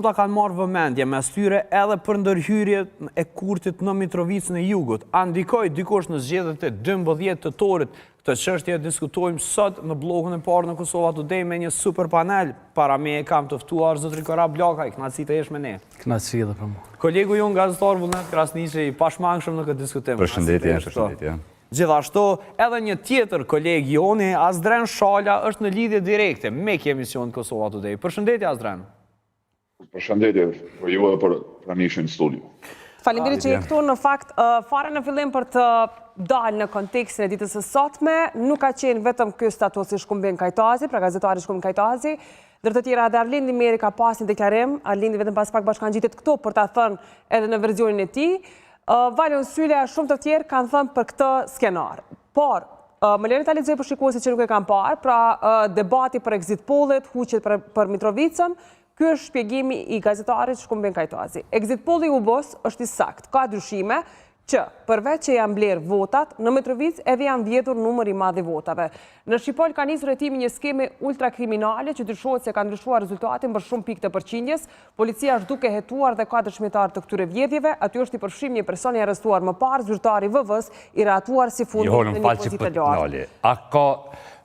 Ta kanë marrë vëmendje mes tyre edhe për ndërhyrje e Kurtit në Mitrovicën e Jugut. A ndikoj dikush në zgjedhjet e 12 tetorit këtë çështje diskutojmë sot në bllokun e parë në Kosova Today me një super panel. Para me e kam të ftuar zotrin Kora Blakaj, kënaqësi të jesh me ne. Kënaqësi edhe për mua. Kolegu jon gazetar Vullnet Krasniqi i pashmangshëm në këtë diskutim. Përshëndetje. Gjithashtu, edhe një tjetër koleg joni, Azdren Shala, është në lidhje direkte me kjo emision Kosova Today. Përshëndetje Azdren. Përshëndetje për ju dhe për pranishin studio. Faleminderit që je këtu. Në fakt, fare në fillim për të dalë në kontekstin e ditës së sotme, nuk ka qenë vetëm ky status i Shkumbin Kajtazi, pra gazetari Shkumbin Kajtazi, ndër të tjera edhe Arlindi Meri ka pas një deklarim, Arlindi vetëm pas pak bashkangjitet këtu për ta thënë edhe në versionin e tij. Valion Syle, shumë të tjerë kanë thënë për këtë skenar. Por më lejoni ta lexoj për shikuesit që nuk e kanë parë, pra debati për exit pollit, huqet për Mitrovicën. Ky është shpjegimi i gazetarit Shkumbin Kajtazi. Exit polli u bos është i sakt. Ka dyshime që përveç që janë blerë votat, në Mitrovicë edhe janë vjedhur numër i madh i votave. Në Shqipol ka nisur hetimi një skeme ultrakriminale që dyshohet se ka ndryshuar rezultatin për shumë pikë të përqindjes. Policia është duke hetuar dhe ka dëshmitar të këtyre vjedhjeve. Aty është i përfshirë një person i arrestuar më parë, zyrtari VV-s, i ratuar si fundi në një pozitë të lartë. A ka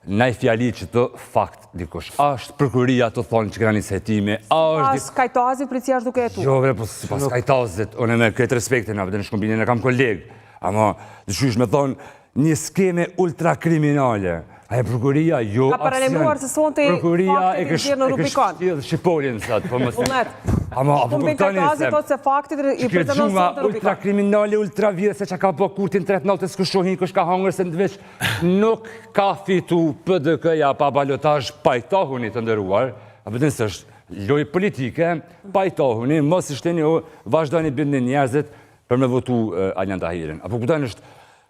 nëj fjali që të fakt dikush? A është prokuria të thonë që këna një setime? Pas Kajtazit, policia është duke hetuar. Jo, vre, pas Kajtazit, unë me këtë respektin, në Shkumbinin e kam kolegë, ama dëshysh me thonë një skeme ultrakriminale. A e prokuria, jo, ka paralemruar se sonte faktit i gjithë në Rubikon. Shqipolin, sëtë, po më Vullnet, ama, Shkumbin Kajtazi thot se faktit i pretendon sonte në Rubikon. Ultrakriminale, ultravire, se që ka po Kurtin 3 natës këshohin, kësh ka hangër se ndveç, nuk ka fitu PDK-ja pa balotazh pajtohuni të ndëruar, a pëtën së është loj politike, pajtohuni, mos ishte një vazhdojnë i bindin njerëzit për me votu Aljan Tahirin. Apo këtan është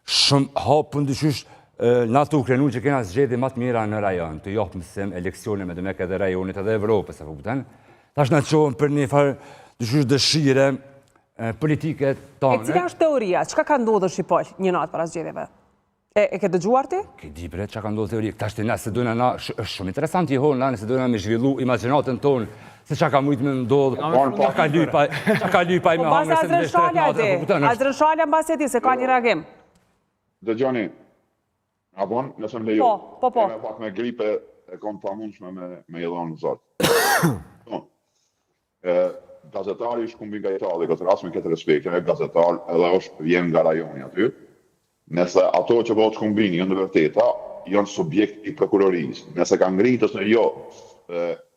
shumë hapën dëshysh na të Ukrenu që kena zgjedi matë mira në rajon, të johë mësim eleksione me dëmek edhe rajonit edhe Evropës, apo këtan. Ta është në qohën për një farë dëshysh dëshire politike tonë. E cila është teoria? Qka ka ndodhur Shqipol një natë para zgjedhjeve? E ke dëgjuar ti? Ke di bre, që ka ndodhur teoria? Këta është nëse dojna na, është shumë interesant i honë, nëse dojna me zhvillu imaginatën tonë, se që ka mujtë me ndodhë, që ka lypaj me hangë, se në veshtë natë. Azdren Shala mbas e ti, se ka një reagim. Dëgjoni, abon, nëse më lejo, Po. me pak me gripe e kom pa mundshme me jedhon në zotë. Gazetari Shkumbin Kajtazi, këtë ras me këtë respektin e gazetar edhe është vjen nga rajoni aty, nëse ato që bëhet Shkumbini janë në vërteta, janë subjekt i prokurorisë. Nëse ka ngritës në jo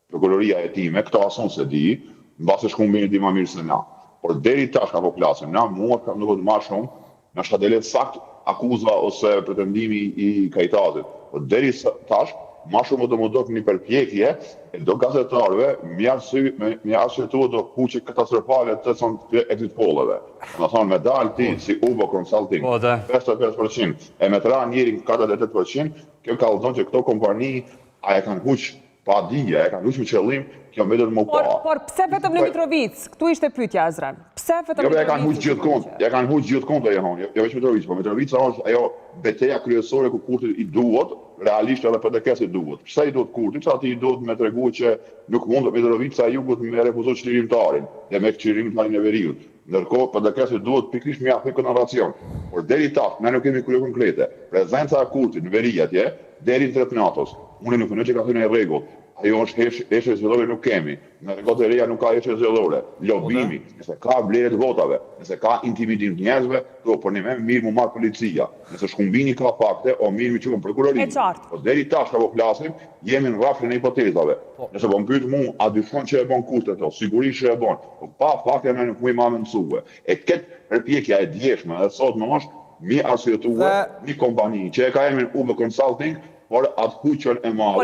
prokuroria e time, këta ason se di, në base Shkumbini di ma mirë se na. Por deri tash ka po plasim, na mua ka nuk ma shumë, në shkadelet sakt akuza ose pretendimi i Kajtazit. Por deri tash, ma shumë do më do një përpjekje, e do gazetarve, mi arsyetu do huqe katastrofale të të exit polleve. Në thonë me dalë ti, si Ubo Consulting, 55%, e me të ra njërin 48%, kjo ka lëzon që këto kompani, a e kanë huq pa dije, e kanë huq me qëllim, kjo me dhe të më pa. Por pse vetëm në Mitrovicë? Këtu ishte pyetja, Azran. Pse vetëm në Mitrovicë? Jo, e kanë huq gjithë kont, e kanë huq gjithë kont e jehon, jo veç Mitrovicë, po Mitrovicë është ajo beteja kryesore ku Kurtit i duhet, realisht edhe PDK-s i duhet. Pse i duhet Kurtit? Që ati i duhet me tregu që nuk mund Mitrovica e Jugut me refuzu çlirimtarin dhe me çlirimtarin e veriut. Ndërkohë PDK-s i duhet pikërisht me aftë në racion. Por deri tash, ne nuk kemi kurrë konkrete. Prezenca e Kurtit në veri atje deri në 3 natos. Unë nuk që ka thënë e rregull. Ajo është heshe zgjedhore nuk kemi. Në rregullat e reja nuk ka heshe zgjedhore. Lobimi, nëse ka blerje të votave, nëse ka intimidim të njerëzve, por ne mirë mu marr policia. Nëse Shkumbini ka fakte, o mirë mi qëmë prokurorin. Po deri tash ka po flasim, jemi në rrafshin e hipotezave. Nëse po më pyet mua, a dyshon që e bën Kurti ato? Sigurisht që e bën. Po pa fakte ne nuk mund ma mësue. E këtë përpjekja e djeshme edhe sot më është mi arsyetuar një kompani që e ka emrin Ubo Consulting, por atë huqën e madhe.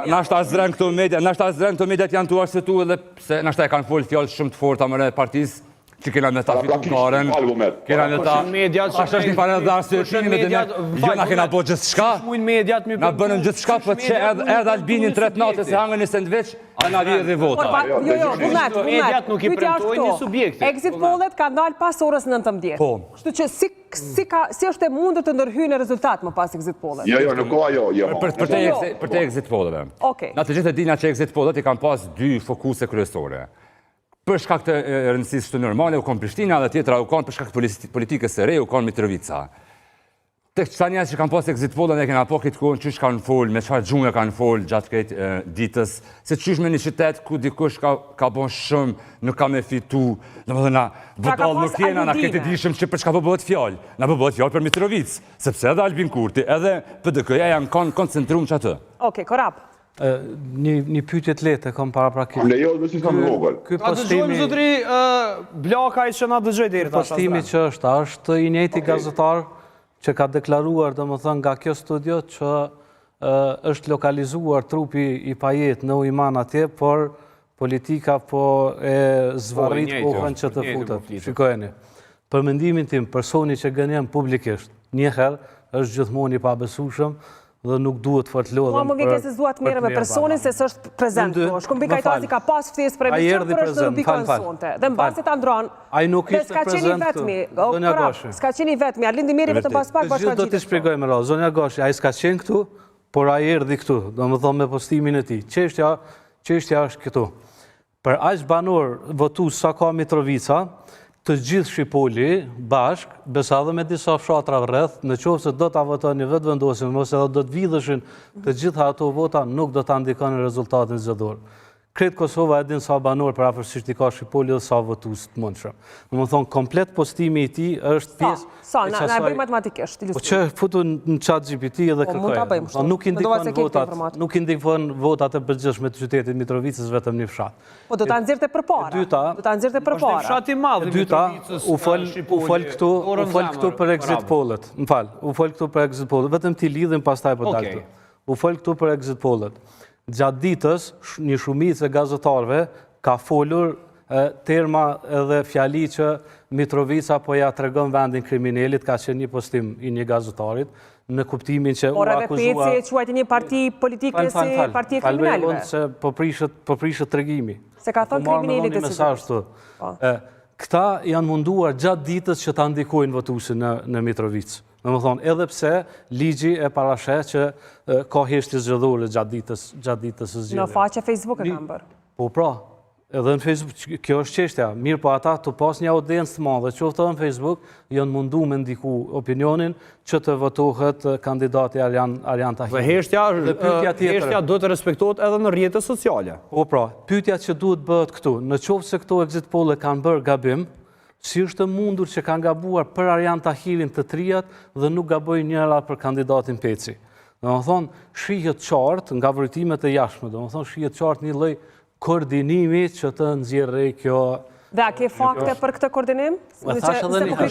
Nashta Azdren këto mediat janë të arsetu edhe se nashta e kanë folë fjallë shumë të forta mëre partisë që kena me ta fitukaren, kena me ta... Ashtë është një farë edhe arsetimi me dëmet, jo na kena bo gjithë shka, na bënën gjithë shka, për që edhe Albinin 3 natë se hangën një sendveç, a na vje dhe vota. Jo, Vullnet, pyetja është këto. Exit pollet ka ndalë pas orës 19. Kështu që si është e mundur të ndërhyjë rezultat më pas exit pollet? Jo, nuk ka jo. Për te exit polleve. Na të gjithë e dina që exit pollet i kanë pas 2 fokuse kryesore. për shkak të rëndësisë të normale u konë Prishtina dhe tjetra u konë për shkak të politikës së re u konë Mitrovica. Tek qëta njerëz që kanë pas exit pollën e kena po këtë kohën qysh kanë folë, me çfarë gjumë kanë folë gjatë këtë ditës, se qysh me një qytet ku dikush ka bon shumë, nuk ka me fitu, domethënë votall nuk jena na këtë dishëm që për çka po bëhet fjalë. Na po bëhet fjalë për Mitrovic, sepse edhe Albin Kurti, edhe PDK-ja janë koncentruar çatë. Okej, Korap. Një pyetje të lehtë kam paraprakisht. Lejo dhe si kam vogël. Ky Ta dëgjojmë zotri Blakaj që na dëgjoj deri tash. postimi që është i njëjti gazetar që ka deklaruar domethënë nga kjo studio që është lokalizuar trupi i Pajet në Ujman atje, por politika po e zvarrit kohën që të futet. Shikojeni. Për mendimin tim, personi që gënjen publikisht njëherë është gjithmonë i pabesueshëm dhe nuk duhet fort lodhëm. Mua më vjen se duat merre me personin se s'është prezant. Shkëmbej Kajtazi ka pas ftesë për emision për është rubikon sonte. Dhe mbasi ta ndron. Ai nuk ishte prezant këtu. Zonja Gashi. S'ka qenë vetmi, Arlindi Meri vetëm pas pak bashkë. Do t'i shpjegoj më radhë. Zonja Gashi, ai s'ka qenë këtu, por ai erdhi këtu, domethënë me postimin e tij. Çështja është këtu. Për aq banor votu sa ka Mitrovica, të gjithë Shqipoli bashk, besa dhe me disa fshatra rreth, në qoftë se do ta votoni vetë vendosin, ose edhe do të vidheshin të gjitha ato vota, nuk do ta ndikonin rezultatin zgjedhor. Kretë Kosova e din sa banor për afërsisht i ka Shqipoli dhe sa votues të mundshëm. Domethënë komplet postimi i tij është pjesë Sa, na e bëjmë matematikisht, po që futu në ChatGPT edhe kërkoj. Nuk indikon votat e përgjithshme të qytetit Mitrovicës vetëm një fshat. Po do ta nxjerrte përpara. Do ta nxjerrte përpara. Fshati i madh i Mitrovicës. U fol këtu për exit pollet. M'fal, u fol këtu për exit pollet. Vetëm ti lidhim pastaj po dal këtu. U fol këtu për exit pollet. Gjatë ditës, një shumicë e gazetarëve ka folur terma edhe fjali që Mitrovica po ja tregon vendin kriminalit, ka qenë një postim i një gazetarit, në kuptimin që u akuzua... Por edhe Peci e quajti një parti politike si parti e kriminalve. Se po prishet tregimi. Se ka thënë kriminalit e si. Këta janë munduar gjatë ditës që ta ndikojnë votuesin në Mitrovicë. Domethënë, edhe pse ligji e parashet që ka heshtje zgjedhore gjatë ditës së zgjedhjeve. Në faqe Facebook e kam bërë. Po pra, edhe në Facebook, kjo është çështja. Mirë po ata të pas një audiencë të madhe, qoftë edhe në Facebook, janë mundu me ndiku opinionin që të votohet kandidati Arjan Tahiri. Dhe heshtja do të respektohet edhe në rrjetet sociale. Po pra, pyetja që duhet bëhet këtu, në qoftë se këto exit poll kanë bërë gabim, si është mundur që kanë gabuar për Arjan Tahirin të trijat dhe nuk gabojnë njëra për kandidatin Peci. Domethënë, shihet qartë nga vërtimet e jashtme, domethënë shihet qartë një lloj koordinimi që të nxjerrë kjo. Dhe a ke fakte për këtë koordinim? Se po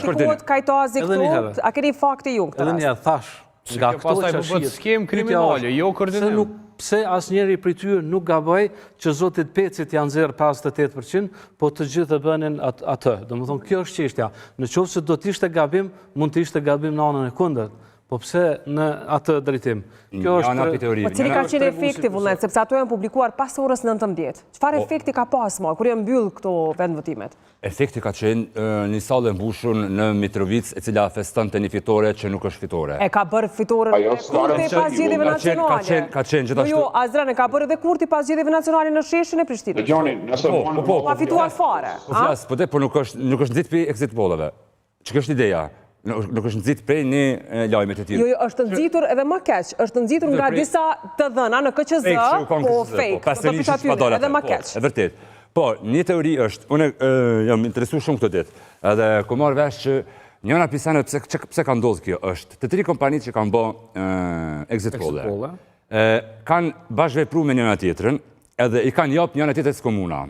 kritikohet Kajtazi këtu, a keni fakte ju këtë rast? Edhe një thash, nga këto që shihet skem kriminale, jo koordinim. Pse asnjëri prej tyre nuk gaboj që zotit Pecit janë nxjerrë 58%, po të gjithë e bënin atë. Domethënë kjo është çështja. Në qoftë se do të ishte gabim, mund të ishte gabim në anën e kundërt. Po pse në atë drejtim? Kjo është Po cili ka qenë efekti vullnet, sepse ato janë publikuar pas orës 19. Çfarë efekti ka pas më kur janë mbyll këto vendvotimet? Efekti ka qenë një sallë mbushur në Mitrovicë, e cila festonte një fitore që nuk është fitore. E ka bërë fitoren e Kurti pas zgjedhjeve nacionale. Ka qenë gjithashtu. Jo, Azran e ka bërë edhe Kurti pas zgjedhjeve nacionale në Sheshin e Prishtinës. Dëgjoni, nëse pa fituar fare. Po nuk është nxit për exit pollave. Ç'ka është ideja? Nuk është nxit prej një lajme të tillë. Jo, është nxitur edhe më keq, është nxitur nga disa të dhëna në KQZ, po fake, do të aty edhe më keq. E vërtet. Po, një teori është, unë jam interesuar shumë këtë ditë, edhe ku marr vesh që njëra pisane pse ka ndodhur kjo është, të tri kompanitë që kanë bë exit poll, kanë bashkëvepruar me njëra tjetrën, edhe i kanë jap njëra tjetrës komuna.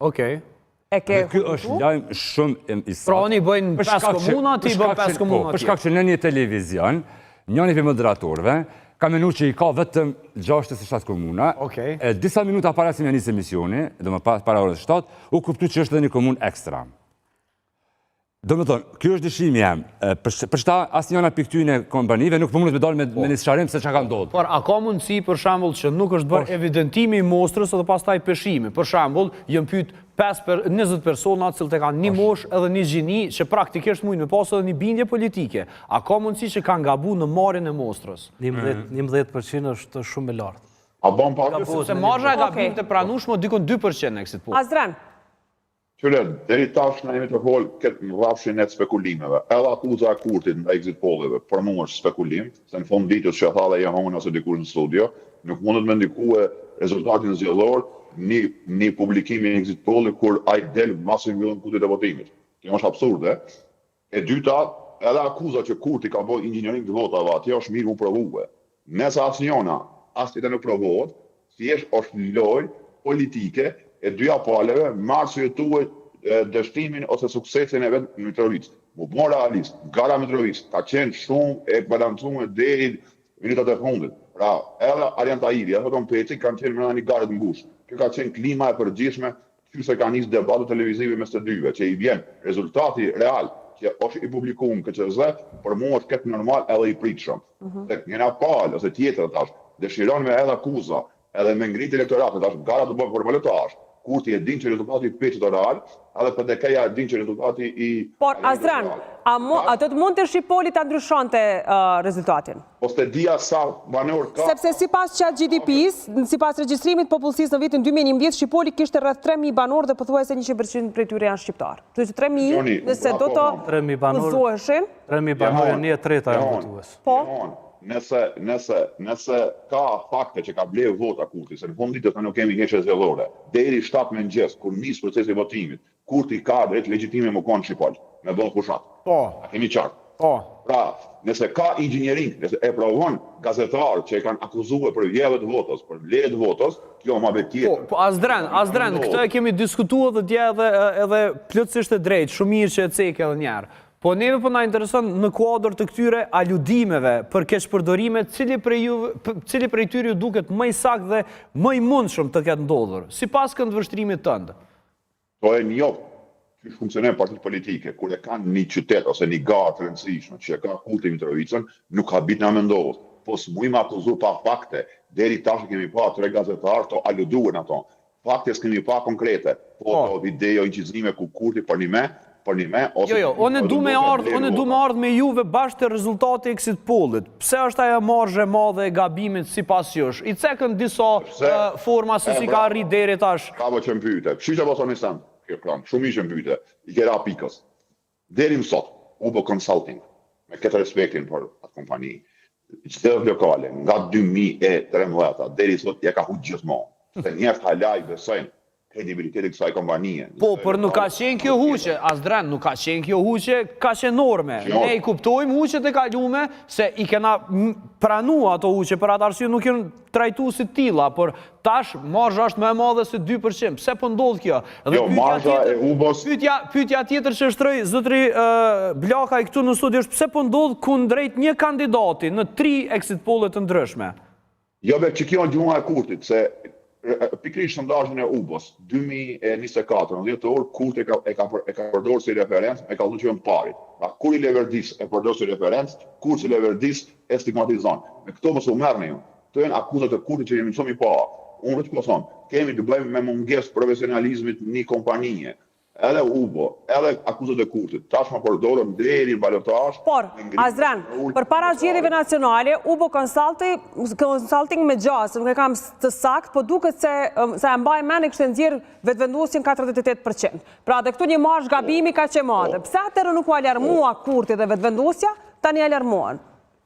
Okej. Ky është lajm shumë i saktë. Pra oni bëjnë 5 komuna, ti bën 5 komuna. Për shkak që në një televizion, njëri prej moderatorëve ka menuar që i ka vetëm 6-7 komuna. E disa minuta para se më nisë emisioni, domethënë para orës 7, u kuptoi që është edhe një komunë ekstra. Domethënë, ky është dëshimi jam. Për shta asnjëna piktyjnë kompanive nuk mundet me dalë me një sqarim se çka ka ndodhur. Por a ka mundësi për shembull që nuk është bërë evidentimi i mostrës edhe pastaj peshimi. Për shembull, janë pyet 20 persona të cilët e kanë një moshë edhe një gjini që praktikisht mund të pasë edhe një bindje politike. A ka mundësi që kanë gabuar në marrjen e mostrës? 11% është shumë e lartë. A bën pa Se marrja e gabimit të pranueshme dikon 2% në exit poll. Azran, Qëre, deri tash në jemi të folë këtë në rrafshin e spekulimeve. Edhe akuza e kurtit në exit polleve, për mu është spekulim, se në fund ditës që e tha dhe Jehon ose dikur në studio, nuk mundet me ndikue rezultatin zgjedhor një publikimi në exit polli kur ai del masin mbyllën kutit e votimit. Kjo është absurde. E dyta, edhe akuza që kurti ka bëj inxhinierim të votave, atje është mirë u provue. Nëse asnjëna, as tjetër nuk provohet, thjesht është lojë politike e dyja paleve marrë sujetuar dështimin ose suksesin e vetë Mitrovicit. Mu bon realist, gara Mitrovicit ka qenë shumë e balancuar deri minutat e fundit. Pra, edhe Arjan Tahiri, edhe Tom Peci kanë qenë më një garë të ngushtë. Kjo ka qenë klima e përgjithshme që se ka nisë debatet televizive mes të dyve, që i vjen rezultati real që është i publikuar këtë zë, për mua është këtë normal edhe i pritshëm. Tek njëna palë ose tjetër tash, dëshiron me edhe akuza, edhe me ngritje elektorate, tash gara të bëjë për balotazh. Kurti e din që rezultati i Pecit është real, edhe PDK-ja e din që rezultati i... Por, Azran, a të mund të Shqipoli të ndryshonte rezultatin? Po s'te dia sa banor ka... Sepse si pas ChatGPT-s, si pas regjistrimit popullsisë në vitin 2011, Shqipoli kishte rreth 3.000 banor dhe pothuajse 100% prej tyre janë shqiptar. Të që 3.000, nëse do të udhëzoheshin... 3.000 banor e 1/3 janë votues. Po? Nëse ka fakte që ka blejë vota kurti, se në fund ditës ne nuk kemi heqje zgjedhore, deri 7 mëngjes, kur nis procesi i votimit, kurti ka drejt legjitime më konë Shqipol, me bën fushat. Po. A kemi qartë. Po. Pra, nëse ka inxhinierim, nëse e provon gazetarë që e kanë akuzuar për vjedhje të votës, për blejë të votës, kjo më bëhet tjetër. Po, Azdren, këtë e kemi diskutuar dhe dje edhe plotësisht e drejtë, shumë mirë që e cek edhe njerë. Po neve po na intereson në kuadër të këtyre aludimeve për keqpërdorime, cili prej tyre ju duket më i saktë dhe më i mundshëm të ketë ndodhur, sipas këndvështrimit tënd. Po e njoh që funksionon partitë politike, kur e kanë një qytet ose një garë të rëndësishme, që e ka Kurti Mitrovicën, nuk habit na mendohet. Po s'mujmë akuzuar pa fakte. Deri tash kemi pa 3 gazetarë të aluduar ato. Fakte s'kemi pa konkrete. Foto, video, inqizime ku Kurti për një me, ose... Jo, unë du me ardhë me juve bashkë të rezultati exit pollit. Pse është ajo marrë madhe e gabimit si pas jush? I cekën disa forma se si ka rrit deri tash. Ka që më pyte. Kështu që pasoni sen, shumë ishë më pyte, i kera pikës. Deri më sot, Ubo Consulting, me këtë respektin për atë kompani, qytetet lokale, nga 2013, deri sot ja ka hu gjithmonë. Se njerëz halaj besojnë kredibilitetin kësaj kompanije. Po, për nuk ka qenë kjo huqe, Azdren, nuk ka qenë kjo huqe, ka qenë norme. Ne i kuptojmë huqet e kalume, se i kena pranua ato huqe, për atë arsye nuk jenë trajtu si tilla, por tash marzha është më e madhe se 2%. Pse po ndodh kjo? Jo, marzha e Ubos... Pyetja tjetër që shtroi zotri Blaka i këtu në studio është pse po ndodh kundrejt një kandidati në 3 exit pollet të ndryshme? Jo, që kjo në gjuma e Kurtit, se pikrisht sondazhin e Ubos 2024, në 10 orë, Kurti e ka përdorur si referencë, e ka thënë që janë parit. Pra kur i Leverdis e përdor si referencë, kur si Leverdis e stigmatizon. Me këto mos u merrni ju. Këto janë akuzat e Kurtit që jemi shumë i pa. Unë vetë po them, kemi të bëjmë me mungesë profesionalizmit në një kompanie. Edhe Ubo, edhe akuzat e Kurtit, tash më përdorën deri në balotazh. Por, Azdren, përpara zgjedhjeve nacionale, Ubo Consulting me gjasë, nuk e kam të sakt, po duket se e mbaj mend e kishte nxjerr vetëvendosjen 48%. Pra dhe këtu një marrë gabimi ka që madhe. Pse atëherë nuk u alarmua Kurti dhe vetëvendosja, tani alarmuan?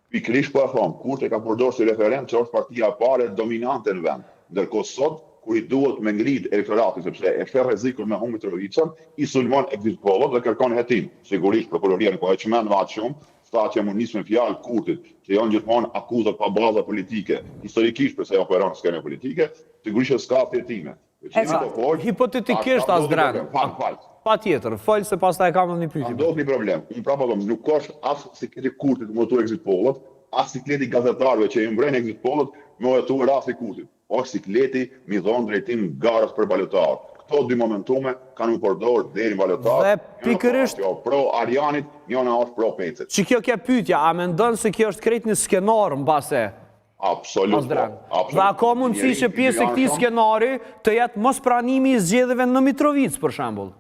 Pikrisht po e them, Kurti ka përdorur si referencë që është partia e parë dominante në vend. Ndërkohë sot kur i duhet me ngrit elektorati, sepse e sheh rrezikun me humbin Mitrovicën, i sulmon exit pollet dhe kërkon hetim. Sigurisht prokuroria nuk e çmend më atë shumë, sa që mund nis me fjalë Kurtit, që janë gjithmonë akuzat pa baza politike, historikisht pse operon në skenën politike, sigurisht s'ka hetime. Hipotetikisht Azdren. Patjetër, fal se pastaj kam një pyetje. Ndodh një problem. Unë prapë them, nuk ka as sikleti Kurtit të votuar exit pollet, as sikleti gazetarëve që i mbren exit pollet me votuar rasti Kurtit. O sikleti mi dhon drejtim garës për balotazh. Këto 2 momentume kanë u përdorur deri në balotazh. Dhe pikërisht pro Arjanit, njëna është pro Pecit. Që kjo ke pyetja, a mendon se kjo është krejt një skenar mbase? Absolut. Dhe a ka mundësi që pjesë e këtij skenari të jetë mos pranimi i zgjedhjeve në Mitrovicë për shembull?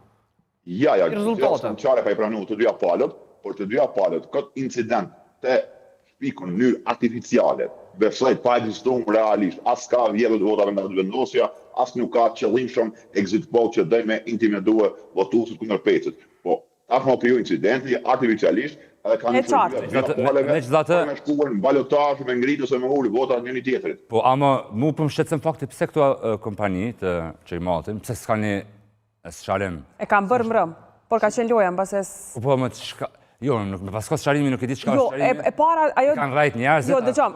Ja, qare pa i pranuar të dyja palët, por të dyja palët këtë incident të shpikun në mënyrë artificiale besoj pa ekzistuar realisht. As ka vjedhje të votave nga vendosja, as nuk ka qëllimshëm exit poll që doj me intimidue votuesit kundër pecit. Po, tashmë kriju incidenti artificialisht edhe kanë E qartë. me shkuar në balotazh me ngritur ose me ul votat njëri tjetrit. Po, ama mu për më shqetësën fakti pse këto kompani të që i matin, pse s'ka një sëqarim? E kam bërë mrëm, por ka qenë loja në bases... Po, më të shka... Jo, me pas ka sëqarimi nuk e di çka Jo, është sëqarimi. e para, ajo... Kanë rajt njerëzit. Jo, dëgjom,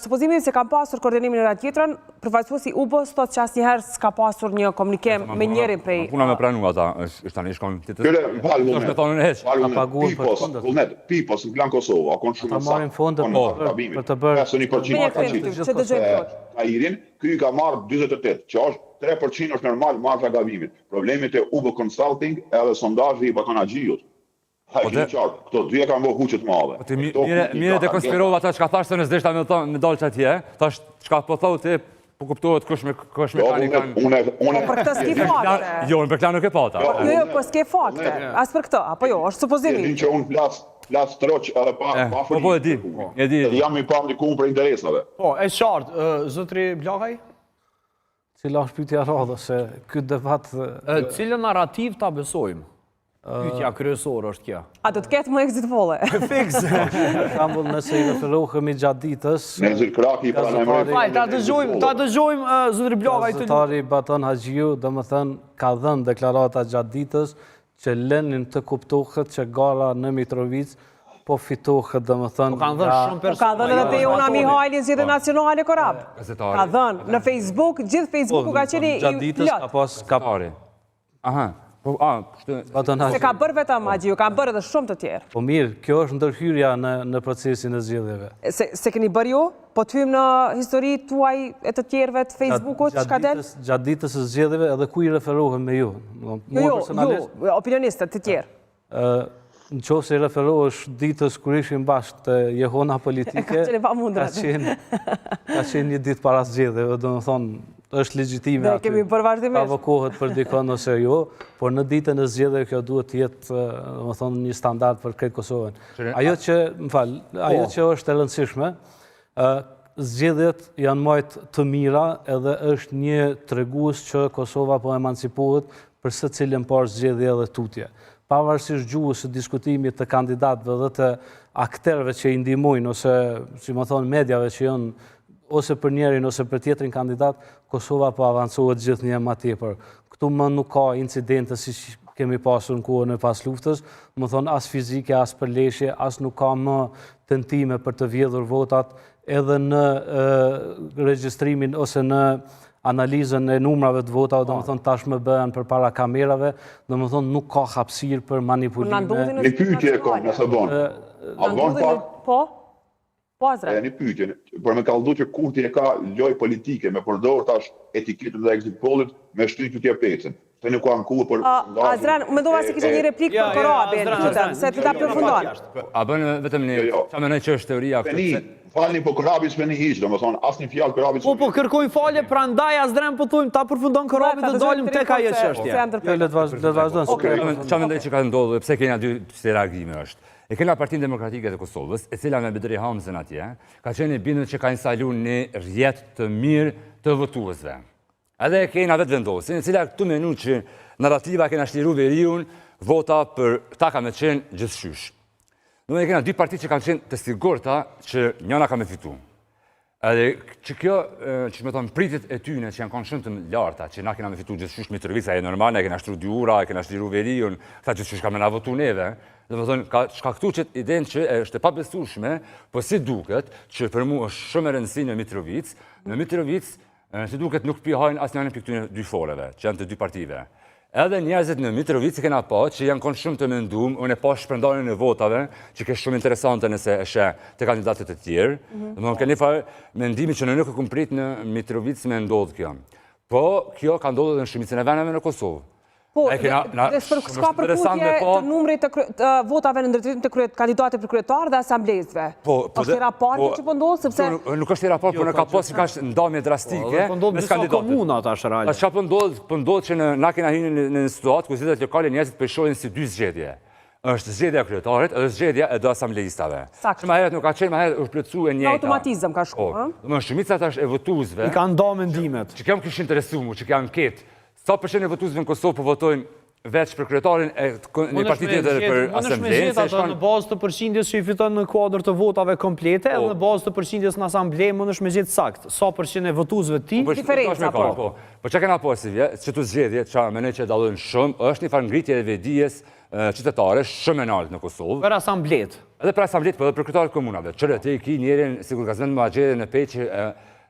supozimi se kam pasur koordinimin në ratë tjetrën, përfaqësuesi UBO-s thot që asnjëherë s'ka pasur një komunikim me njërin prej... Puna me pranu ata, është tani shkon tjetër. Kyre, falë Është me thonë në heq. Pipos në plan Kosovë, akon shumë Ta marrin fonde për të bërë... Që dëgjojmë këtu. Kairin, ky ka marrë 48, që është 3% është normal marrë gabimit. Problemet e UBO Consulting edhe sondazhi i Bakanagjiut. Këto dy e kanë bërë huqet madhe. Mire të konspirova ata që ka thashtë të nëzdeshta me dalë që atje, thash që ka po thau të po kuptohet kush me tani kanë... Po për këtë s'ke fakte. Jo, në përkla nuk e pata. Jo, po s'ke fakte. As për këtë, apo jo, është supozimi. Din që unë flas troq edhe pa frikë. Po e di. Jam i pa ndikuar për interesave. Po, e qartë, zotri Blakaj? Cila është pyetja radhës, se ky debat... Cilën narrativ ta besojmë? Pyetja kryesore është kjo. A do të ketë më exit poll-e? Fiks. Për shembull, nëse i referohemi gjatë ditës... Nezir Kraki para në emre. Ta dëgjojmë zotri Blakaj të... Gazetari Baton Haxhiu, domethënë, ka dhënë deklarata gjatë ditës që lënin të kuptohet që gara në Mitrovic po fitohet, domethënë... Po kanë dhënë shumë persona. Ka dhënë edhe te Jona Mihajli zgjedhje nacionale korab. Ka dhënë në Facebook, gjithë Facebooku ka qenë i gjatë ditës ka pas Kapari. Aha. Se ka bërë vetëm Haxhiu, ka bërë edhe shumë të tjerë. Po mirë, kjo është ndërhyrja në procesin e zgjedhjeve. Se keni bërë ju? Po të hymë në histori tuaj e të tjerëve të Facebookut, që ka del? Gjatë ditës e zgjedhjeve edhe ku i referohem me ju? Jo, opinionistët të tjerë. Në qoftë se i referohesh ditës kur ishim bashkë të jehona politike, ka qenë një ditë para zgjedhjeve, domethënë është legjitime aty. Dhe kemi bërë vazhdimisht. Avokohet për dikon ose jo, por në ditën e zgjedhjeve kjo duhet të jetë, domethënë, një standard për krejt Kosovën. Ajo që është e rëndësishme, zgjedhjet janë majtë të mira edhe është një tregues që Kosova po emancipohet për secilin parë zgjedhje edhe tutje. Pavarësisht gjuhës së diskutimit të kandidatëve dhe të akterëve që i ndihmojnë ose, si më thonë, mediave që janë ose për njerin ose për tjetrin kandidat, Kosova po avancohet gjithnjë më tepër. Këtu më nuk ka incidente si kemi pasur në kohën e pas luftës, më thonë as fizike, as përleshje, as nuk ka më tentime për të vjedhur votat, edhe në regjistrimin ose në analizën e numrave të votave, do më thonë tashmë bëhen për para kamerave, do më thonë nuk ka hapësirë për manipulime. Një pyetje e kom, nëse bonë. A bonë pak? Po? Po, Azra. Një pyetje, për me kallëdu që Kurti e ka lojë politike, me përdorë tash etiketën dhe exit pollit, me shtyjë këtje pecën. Se nuk ka në kuë për... Azran, mendova se kishe një replikë për Korabin, se të ta përfundon. A bënë vetëm një... Qa menoj që është teoria... Falni po Korabit s'me një hiqë, do më thonë, asë një fjallë Korabit s'me një hiqë. Po kërkoj falje, pra ndaj Azran po thujmë, ta përfundon Korabit dhe dalim tek ajo çështje. Le vazhdojnë. Qa menoj që ka ndodhur, pse kena dy reagime është. E kena Partinë Demokratike të Kosovës, e cila me Bedri Hamzën atje, ka qenë e bindur që ka instalu një rjet të mirë të votuesve. Edhe kena vetë vendosin, e cila këtu menu që narrativa kena shliru veriun, vota për ta ka me qenë gjithëshysh. Në kena dy partit që kanë qenë të sigurta që njëna ka me fitu. Edhe që kjo, që me thonë pritit e tyne që janë kanë shumë të larta, që na kena me fitu gjithëshysh Mitrovica e normal, e kena shtru 2 ura, e kena shliru veriun, ta gjithëshysh ka me na votu neve. Dhe më thonë, ka shkaktu që idenë që është e pabesueshme, po si duket që për mu është shumë e rëndësi në Mitrovic, si duket nuk pihajnë asë njënë për këtyne dy foreve, që janë të dy partive. Edhe njerëzit në Mitrovic kena pa që janë konë shumë të mendum, unë e pa shpërndarjen e votave, që ke shumë interesante nëse e shë të kandidatet e tjerë. Dhe më keni farë mendimi që në nuk e kumprit në Mitrovic me ndodhë kjo. Po, kjo ka ndodhë dhe në shumicën e veneve në Kosovë. Po, s'ka përputje të numrit të votave në ndërtimin të kandidatit për kryetar dhe asamblezve. Është i raporti që po ndodhë, sepse... Nuk është i raport, por në ka posë që ka është ndamje drastike mes kandidatit. Komuna ta shëralje. Qa po ndodhë që na kena hinë në situatë ku zhjetet lokale njerëzit përshohin si dy zgjedhje. është zgjedhja e kryetarit edhe zgjedhja e do asamblejistave. Sakt. Që më herët nuk ka qenë, më herët është plotësu e njëjta. Automatizëm ka shku, ë? Domethënë shumica tash e votuesve I kanë nda mendimet. që kam kishin interesu mu, që kam anketë, sa përqen e votuesve në Kosovë po votojnë veç për kryetarin e një partit tjetër për Unë është me asamblejën, gjithë ato në bazë të përqindjes që i fiton në kuadër të votave komplete, edhe në bazë të përqindjes në asamblejë, unë është me gjithë sakt. Sa përqind e votuesve ti, Diferenca, po. Po që kena posivje, që të zgjedhje, që menoj që dalojnë shumë, është një farë ngritje e vedijes qytetare shumë e lartë në Kosovë. për asamblejët. Edhe për asamblejët, po edhe për kryetarët komunave. Qërë të i ki njerën, sigur ka zënë më agjerë në pej që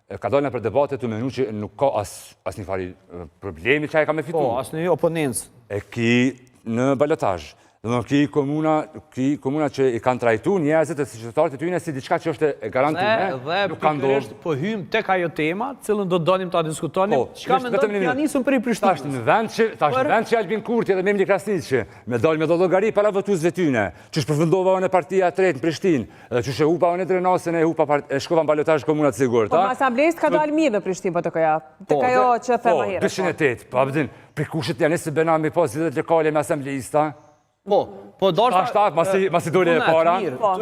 ka dalë në për debate të menu që nuk ka as një fari problemi që a e ka me fitu. Po, asë një oponencë. E ki në balotaj. Dhe më ki komuna që i kanë trajtu njerëzit e si qytetarët e tyne si diçka që është e garantume, Dhe nuk kanë dorë. pikërisht po hymë tek ajo tema, cilën do donim ta diskutonim, çka mendon pianisën për i Tash Prishtinës. në vend që Albin Kurti dhe Memli Krasniqi me dalë me do llogari para votuesve tyne, që shpërfundova unë partia e tretë në Prishtinë, edhe që hupa unë drenasën e hupa e shkova në balotazh komunat sigurt, Po asamblejës ka dalë mirë në Prishtinë, po të këja. Të kajo që them më herët. 208, po abdin, për kushtet janë se bëna me pas zgjedhjet lokale me asamblejista. Po dorsta Masi dole e para,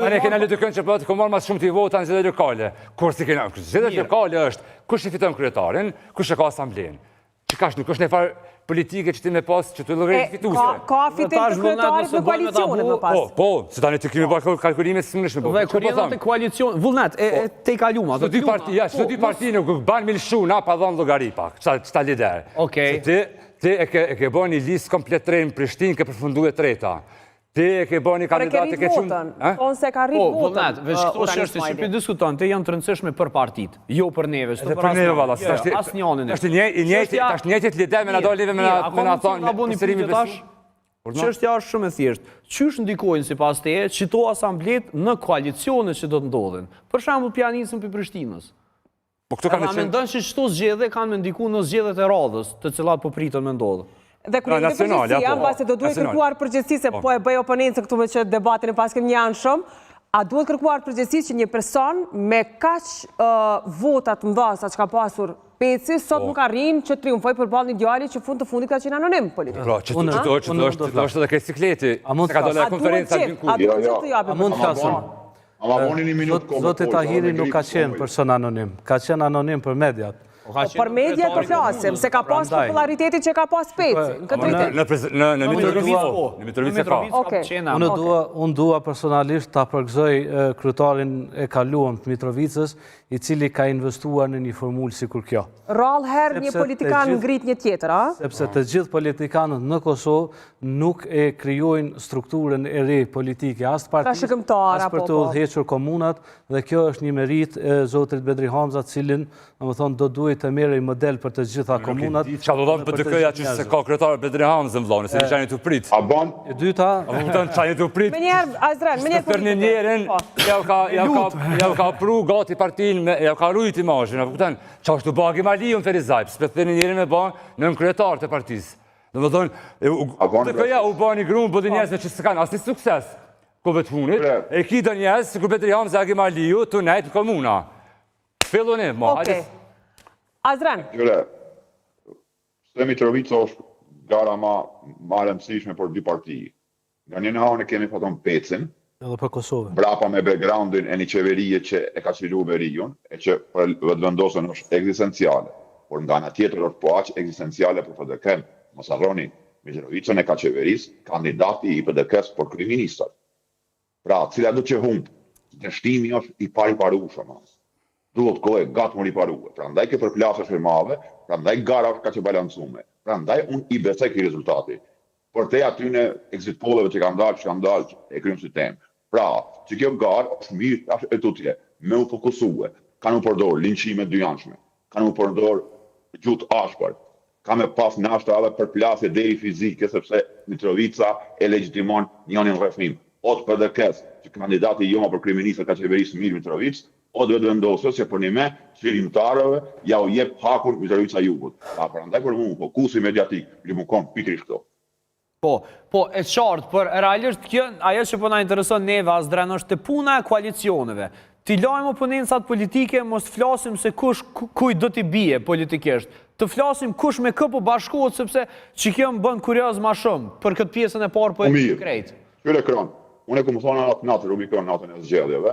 ne kena le të kënë që po të komar mas shumë t'i vota në zgjedhjet lokale. Kur si kena, zgjedhjet lokale është, kush i fiton kryetarin, kush e ka asamblejën. Që kash nuk është një farë politike që ti me pas që të llogarit fituse. Ka fitim të kryetarit në koalicione më pas. Po, se tani të kemi bërë kalkulime së mënishme. Dhe kur janë të koalicion, vullnet, te i kaluma. Çdo dy parti nuk ban milshu na pa dhënë llogari pak. Ç'ta lider. Okej. Ti e ke bën një listë komplet tre në Prishtinë, ke përfunduar treta. Ti e ke bën një kandidat e ke votën. Thonë se ka rrit Po, votën. vullnet, veç këto çështje që po diskuton, te janë të rëndësishme për partitë, jo për neve. Edhe për neve valla, as njënin. Është tash njëjtit lider me na dalë me na thonë përsërimi tash. Çështja është shumë e thjeshtë. Qysh ndikojnë sipas teje çito asamblet në koalicione që do të ndodhin? Për shembull pianisën për Prishtinës. Po këto kanë qenë. Mendon se çto zgjedhje kanë me ndikuar në zgjedhjet e radhës, të cilat po pritën me ndodhë. Dhe kur në përgjithësia, mbase do duhet kërkuar përgjithësi se po e bëj oponencën këtu me që debatin e pas kemi një anë shumë, a duhet kërkuar përgjithësi që një person me kaq votat mëdha sa që ka pasur Peci, sot nuk arrin që triumfoj përballë një djali që fund të fundit ka qenë anonim politik. Pra, që është edhe këtë sikleti, se ka dole konferenca Albin Kurti. A duhet që të japim? A mund të flasëm? Zotit Tahiri nuk ka qenë person anonim, ka qenë anonim për mediat. Për media të flasim, se ka pas popularitetit që ka pas Peci. Në Mitrovica ka. Unë dua personalisht ta përgëzoj kryetarin e kaluam të Mitrovicës, i cili ka investuar në një formulë si kur kjo. Rallë herë një politikan ngrit një tjetër, a? Sepse të gjithë politikanët në Kosovë nuk e krijojnë strukturën e re politike, as partisë, as për të udhëhequr komunat, dhe kjo është një merit e zotit Bedri Hamza, cilin, domethënë, do duhet të merrej model për të gjitha komunat. Qa do dhëmë për të këja që se ka kryetar Bedri Hamza më vllone, se në qani të prit. E dyta... A më të në qani të prit. Me njerë, Azran, me njerë për një njerën, ja ka pru gati partin, ja ka rujt imazhin, apo këtan, qa është të bagi Maliun Ferizajp, s'pe të një njerën me ba në kryetar të partisë. Dhe më thonë, të këja u ba një grumë bëdhe njerëzve që s'kanë asë sukses, kove të funit, e ki do njerëz, si kur Bedri Hamza Agi Maliu, të nejtë në komuna. Fillonim, ma, hajde. Azran. Se Mitrovica është gara ma rëndësishme për dy parti. Nga një hanë kemi faton Pecin, edhe për Kosovë. Brapa me backgroundin e një qeverie që e ka qilu verion, e që për vendosën është egzistenciale. Por nga në tjetër është po aqë egzistenciale për PDK-n. Mos harroni, Mitrovicën e ka qeveris, kandidati i PDK-s për kryeministër. Pra, cila do që humbë, dështimi është i pariparueshëm. Duhet kohë gatë më riparuhe. Pra ndaj ke përplasë firmave, pra ndaj gara ka që balancume. Pra ndaj unë i besoj këj rezultati. Por te atyne exit polleve që kanë dalë e krymë si temë. Pra, që kjo garë është mirë e tutje, me u fokusue, kanë u përdorë linqime dyjanshme, kanë u përdorë gjutë ashpër, ka me pas nashta edhe përplasje deri fizike, sepse Mitrovica e legjitimon njënin rrethim. Ot PDK-s, që kandidati joma për kryeministër ka qeverisë Mir Mitrovic, o dhe vendosës që për një me qëllimtarëve ja u jep hakun Mitrovica Jugut. Pa, për ndaj për mu, fokusi mediatik, li mu konë pikrish këto. Po, e qartë, për realisht kjo, ajo që po na intereson neve, Azran, është të puna e koalicioneve. Ti lajmë oponencat politike, mos të flasim se kuj do t'i bie politikisht. Të flasim kush me këpu bashkohet, sepse që kjo më bën kurioz ma shumë, për këtë pjesën e parë po e krejtë. Ky ekran, unë e ku më thonë natë Rubikon natën e zgjedhjeve,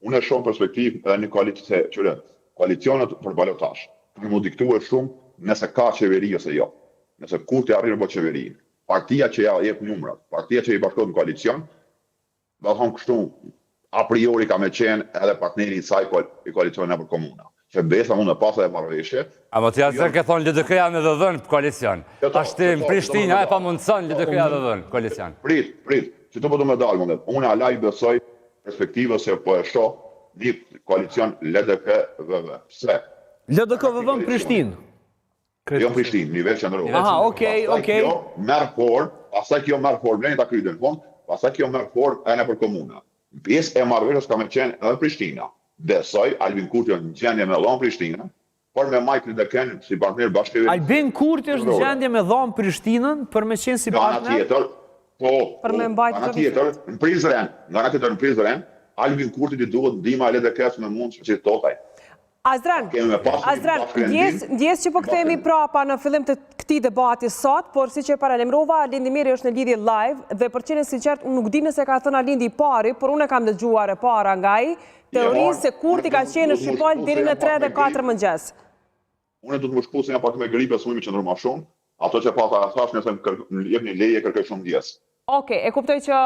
unë e shoh perspektivë edhe një koalicionet për balotazh. Në mu diktuar shumë nëse ka qeveri ose jo. Nëse kur të arrijë në bo qeverinë. Partia që ja jep numrat, partia që i bashkohet në koalicion, do të thonë kështu a priori ka me qenë edhe partneri i saj i koalicionit nëpër komuna. Që besa mund të pasë edhe marrëveshje. A më t'ja zërë ke thonë LDK-ja në dhe dhënë koalicion. Ashtë në Prishtinë, a e pa mundëson LDK-ja dhe dhënë koalicion. Prit, që të po të me dalë mundet. Unë ala i besoj perspektivës se po e shoh një koalicion LDK-VV. Pse? LDK-VV në Prishtinë. Jo Prishtinë, nivel qendror. Aha, okej. Pastaj kjo merr formë, bleni ta kryjë në fund, pastaj kjo merr formë edhe për komuna. Pjesë e marrëveshjes ka me qenë edhe Prishtina. Besoj Albin Kurti në gjendje me dhon Prishtinën, por me Mike Lideken si partner bashkëveshës. Albin Kurti është në gjendje me dhon Prishtinën për me qenë si partner. Për me mbajtur. Nga tjetër, në Prizren, Albin Kurti i duhet ndihma e LDK-s me mund që totaj. Azran, ndjes që po kthehemi prapa në fillim të këtij debati sot, por siç e paralemrova, Alindi Miri është në lidhje live dhe për qenë sinqert unë nuk di nëse ka thënë Alindi i pari, por unë e kam dëgjuar e para nga ai, teorinë se Kurti ka qenë në Shqipëri deri në 3 dhe 4 mëngjes. Unë do të më shpusë nga pak me gripe, s'mund të qëndroj më shumë. Ato që pata thash nëse më jepni leje kërkoj shumë ndjes. Okej, e kuptoj që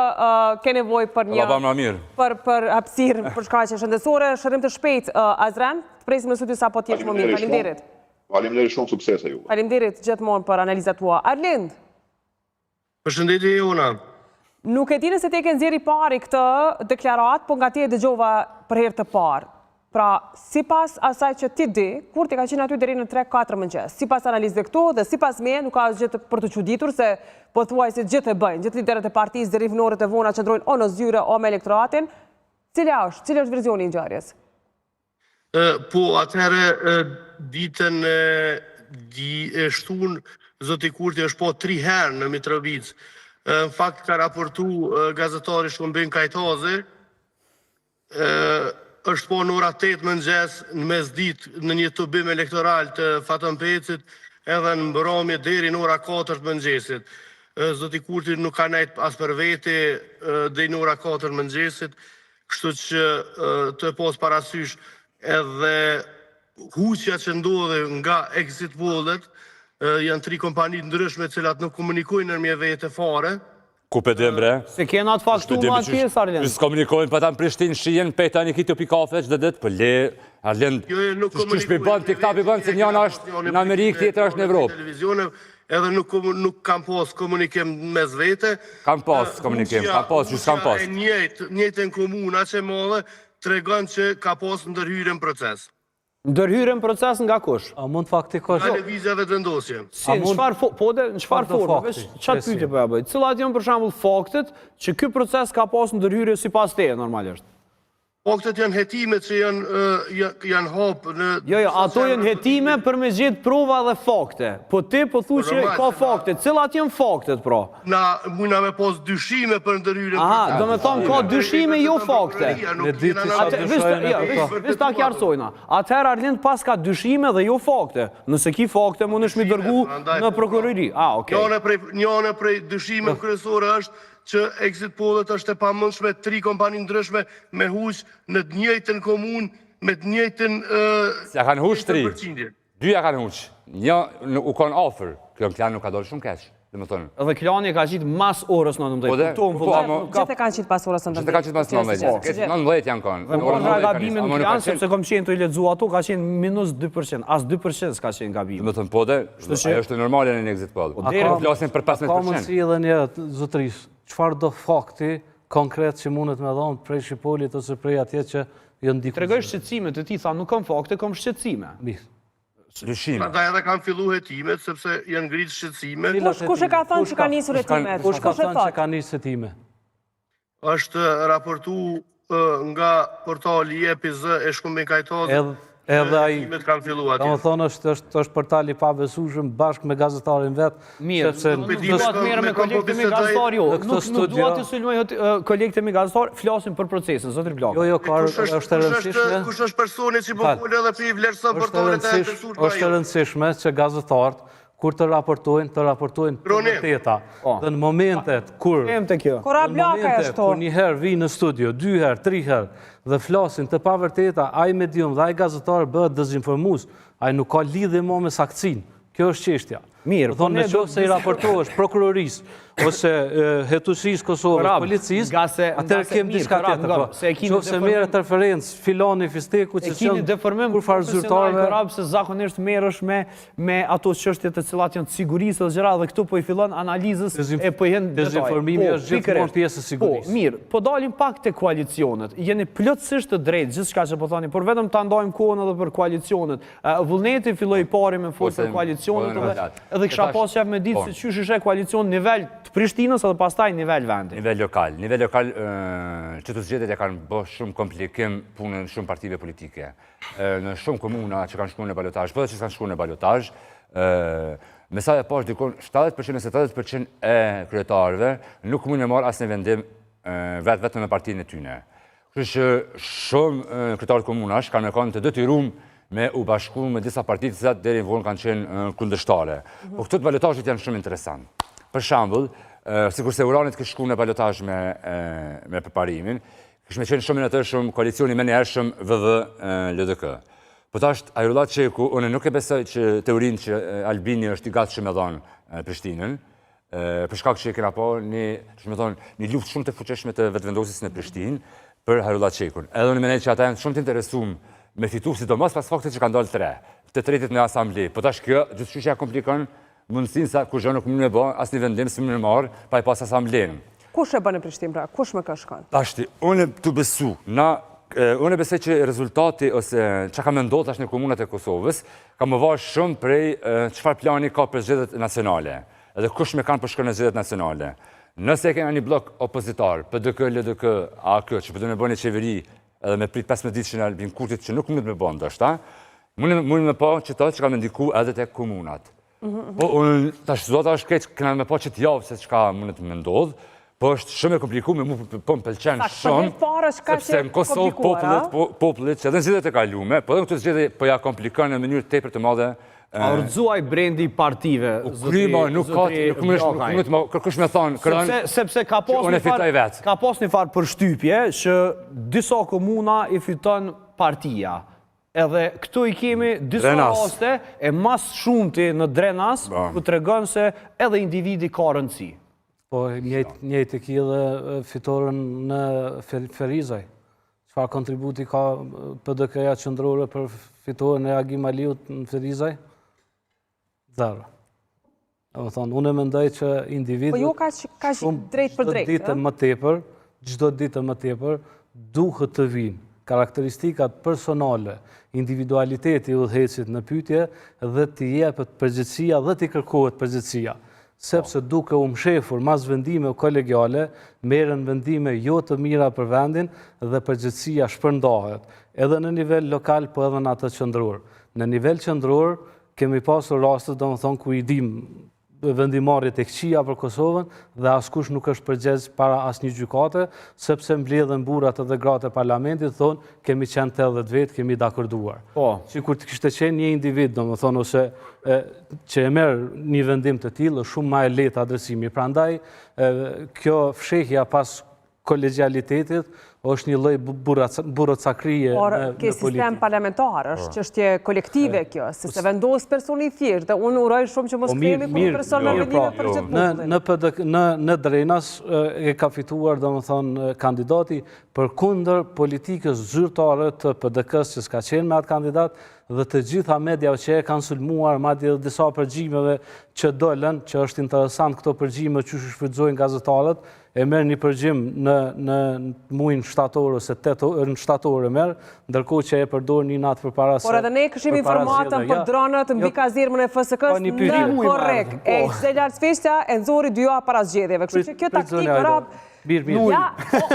ke nevojë për hapësirë për shkaqe shëndetësore, shërim të shpejt Azran, të presim në studio sapo të jesh më mirë. Faleminderit. Faleminderit shumë, suksese juve. Faleminderit gjithmonë për analizat tua. Arlind. Përshëndetje Jona. Nuk e di nëse te ke nxjerrë pari këtë deklarat, po nga ti e dëgjova për herë të parë. Pra, sipas asaj që ti di, Kurti ka qenë aty deri në 3-4 mëngjes. Sipas analizave këtu dhe sipas me, nuk ka asgjë për të çuditur se pothuajse gjithë e bëjnë. Gjithë liderët e partisë deri vënorët e vona qëndrojnë o në zyre o me elektoratin. Cili është versioni i ngjarjes? Po, atëherë ditën e shtunë, zoti Kurti është po 3 herë në Mitrovic. Në fakt ka raportu gazetari Shkombin Kajtazi, është po në ora 8 mëngjes në mesditë në një tubim elektoral të Fatën Pecit edhe në mbrëmje deri në ora 4 mëngjesit. Zoti Kurti nuk ka nejt as për vete deri në ora 4 mëngjesit, kështu që të e pos parasysh edhe huqja që ndodhe nga exit pollet, janë 3 kompani ndryshme cilat nuk komunikojnë nërmje vete fare. Ku për dëmbre? Se kena të faktu ma tjesë, Arlind. Së komunikojnë për ta në Prishtinë, shien, pejta një kitë pi kafe që dhe ditë, për le, Arlind, që shpibën, të këta pibën, se njëna është në Amerikë, tjetër është në Evropë. Edhe nuk kam pas komunikim mes vete. Kam pas komunikim, just kam pas. Njëjtën komuna që modhe, tregon që ka pas ndërhyrën proces. Ndërhyrën proces nga kush? A mund faktikosht? Nga lëvizjeve të vendosje. Si, në çfarë forme? Çfarë pyetje po ja bëj? Cilat janë për shembull faktet që ky proces ka pas ndërhyrje sipas teje normalisht? Faktet janë hetime që janë hapë në... Jo, ato janë hetime për me gjetë prova dhe fakte. Po ti po thu që ka fakte. Cilat janë faktet, pra? Na mujna me pas dyshime për ndërhyrjen. Aha, do me thonë ka dyshime, jo fakte. Vis ta kjarsojna. Atëherë Arlind pas ka dyshime dhe jo fakte. Nëse ki fakte, mund është mi dërgu në prokurori. Okej. Njëne prej dyshime kryesore është që exit pollet është e pamundshme 3 kompani ndryshme me huq në të njëjtën komunë, me të njëjtën... Se ja kanë huq 3, 2 ja kanë huq, një u konë ofër, kjo në klan nuk ka dorë shumë keq, dhe më thonë. Edhe klani ka qitë mas orës 19. Gjithë e kanë qitë pas orës 19. Gjithë e kanë qitë mas 19, 19 janë konë. Dhe më nga gabimin në klan, sepse kom qenë të i ledzu ato, ka qenë minus 2%, as 2% s'ka qenë gabimin. Dhe më thonë, po dhe, ajo është normale në exit poll. Ka mundësi edhe një zotëris, qëfar do fakti konkret që mundet me dhonë prej Shqipolit ose prej atje që jënë diku? Tregoj shqetësime të ti, tha nuk kam fakte, kam shqetësime. Dyshime. Da edhe kanë fillu hetimet, sepse janë ngritë shqetësime. Kush e ka thënë që ka nisur hetimet? Kush ka thënë që ka nisur hetime? Është raportu nga portali EPZ e Shkombin Kajtazi. Edhe ai, hetimet kanë fillu atje. do më thonë është portali pa besueshëm bashkë me gazetarin vetë. Mirë, nuk duat mirë me kolegët me gazetar, jo. Nuk duat të sulmoj kolegët me gazetar, flasim për procesin, zotri Blak. Jo, është e rëndësishme. Kush është personi që po folë edhe për i vlerëson portalet e besuar? Është e rëndësishme që gazetarët, kur të raportojnë të vërteta. Dhe në momentet kur kur njëherë vi në studio, 2 herë, 3 herë, dhe flasin të pavërteta, ai medium dhe ai gazetar bëhet dezinformues, ai nuk ka lidhje më me saktsinë. Kjo është çështja. Mirë, thonë në qoftë se i raportohesh prokurorisë ose hetusisë Kosovës, policisë, atëherë kem diçka tjetër. Qoftë se merret referencë filani Fisteku që keni deformim kur farë zyrtarëve korab se zakonisht merresh me ato çështje të cilat janë të sigurisë dhe gjëra dhe këtu po i fillon analizës e po i hen dezinformimi është gjithmonë pjesë e sigurisë. Mirë, po dalim pak te koalicionet. Jeni plotësisht të drejtë gjithçka që po thoni, por vetëm ta ndajmë kohën edhe për koalicionet. Vullneti filloi pari me fol për koalicionet edhe kisha pas qef me ditë se çysh është koalicion nivel të Prishtinës edhe pastaj nivel vendi. Nivel lokal, që të zgjedhjet e kanë bërë shumë komplikim punën shumë partive politike. Në shumë komuna që kanë shkuar në balotazh, po që s'kan shkuar në balotazh, me sa e pash dikon 70% e 70% e kryetarëve nuk mundin me marr asnjë vendim vetëm në partinë e tyre. Kështu që shumë kryetarë komunash kanë qenë të detyruar me u bashku me disa partitë që deri në vonë kanë qenë kundërshtare. Po këto balotazhet janë shumë interesant. Për shembull, sikurse Uranit kishte shkuar në balotazh me përparimin, kishte qenë shumë në atë shumë koalicioni më njershëm VV LDK. Po tash Ajrullah Çeku, unë nuk e besoj që teorinë që Albini është i gatshëm me dhënë Prishtinën, për shkak që kena pa një luftë shumë të fuqishme të vetëvendosjes në Prishtinë për Ajrullah Çekun. Edhe unë mendoj që ata janë shumë të interesuar me fitu, sidomos pas faktit që kanë dalë 3, të tretit në asamblej. Po tash kjo gjithçka komplikon mundësinë sa kur gjë nuk mund të bë asnjë vendim si më marr pa i pas asamblejën. Kush e bën në Prishtinë pra? Kush më ka shkon? Tashti, unë tu besu, unë besoj që rezultati ose çka ka menduar tash në komunat e Kosovës ka më vash shumë prej çfarë plani ka për zgjedhjet nacionale. Edhe kush më kanë për shkon në zgjedhjet nacionale. Nëse kena një blok opozitar, PDK, LDK, AK, që do të bëjnë qeveri edhe me prit 15 ditë që në Albin Kurtit që nuk mund të me bënë ndoshta, mund me pa që ka me ndiku edhe te komunat. Po unë tash zota është keq këna me pa që t'javë se çka mund të me ndodhë, po është shumë e komplikuar mu po më pëlqen shumë, sepse në Kosovë popullit që edhe në zgjedhjet e kalume, po edhe në këto zgjedhje po ja komplikon në mënyrë tepër të madhe. Ardhzuaj brendi partive. Krima nuk ka kërkush me thonë, sepse ka pas një farë përshtypje që disa komuna i fiton partia. Edhe këtu i kemi disa raste e mas shumëti në Drenas, ku të regon se edhe individi ka rëndësi. Po, njëjtë ki edhe fitoren në Ferizaj. Çfarë kontributi ka PDK-ja qendrore për fitoren e Agim Aliut në Ferizaj? Zero. Unë e mendoj që individu çdo ditë më tepër duhet të vinë karakteristikat personale, individualiteti i udhëhecit në pyetje dhe t'i jepet përgjegjësia dhe t'i kërkohet përgjegjësia. Sepse duke u mshefur mas vendime kolegiale, merren vendime jo të mira për vendin dhe përgjegjësia shpërndahet, edhe në nivel lokal, po edhe në atë qendror. Në nivel qendror kemi pasur raste, domethënë, ku i dim vendimarrjet e këqija për Kosovën dhe askush nuk është përgjegjës para asnjë gjykate, sepse mbledhen burrat edhe gratë e parlamentit thonë kemi qenë 80 vetë, kemi dakorduar. Sikur të kishte qenë një individ, domethënë, ose që e merr një vendim të tillë, është shumë më e lehtë adresimi. Prandaj kjo fshehja pas kolegjialitetit është një lloj burrocakrie në politikë. Por ke sistem parlamentar, është çështje kolektive kjo, se vendos personi i thjeshtë, dhe unë uroj shumë që mos kthehemi ku person me vendime për gjithë popullin. Në Drenas e ka fituar, domethënë, kandidati përkundër politikës zyrtare të PDK-s që s'ka qenë me atë kandidat dhe të gjitha mediave që e kanë sulmuar, madje edhe disa përgjimeve që dolën, që është interesant këto përgjime që shfrytëzojnë gazetarët, e merr një përgjim në muajin shtator ose në shtator e merr, ndërkohë që e përdor një natë përpara se. Por edhe ne kishim informatën për dronët mbi kazirmën e FSK-s në korrekt. E Zelar Sfesha e nxori 2 javë para zgjedhjeve. Kështu që kjo taktikë rap ja,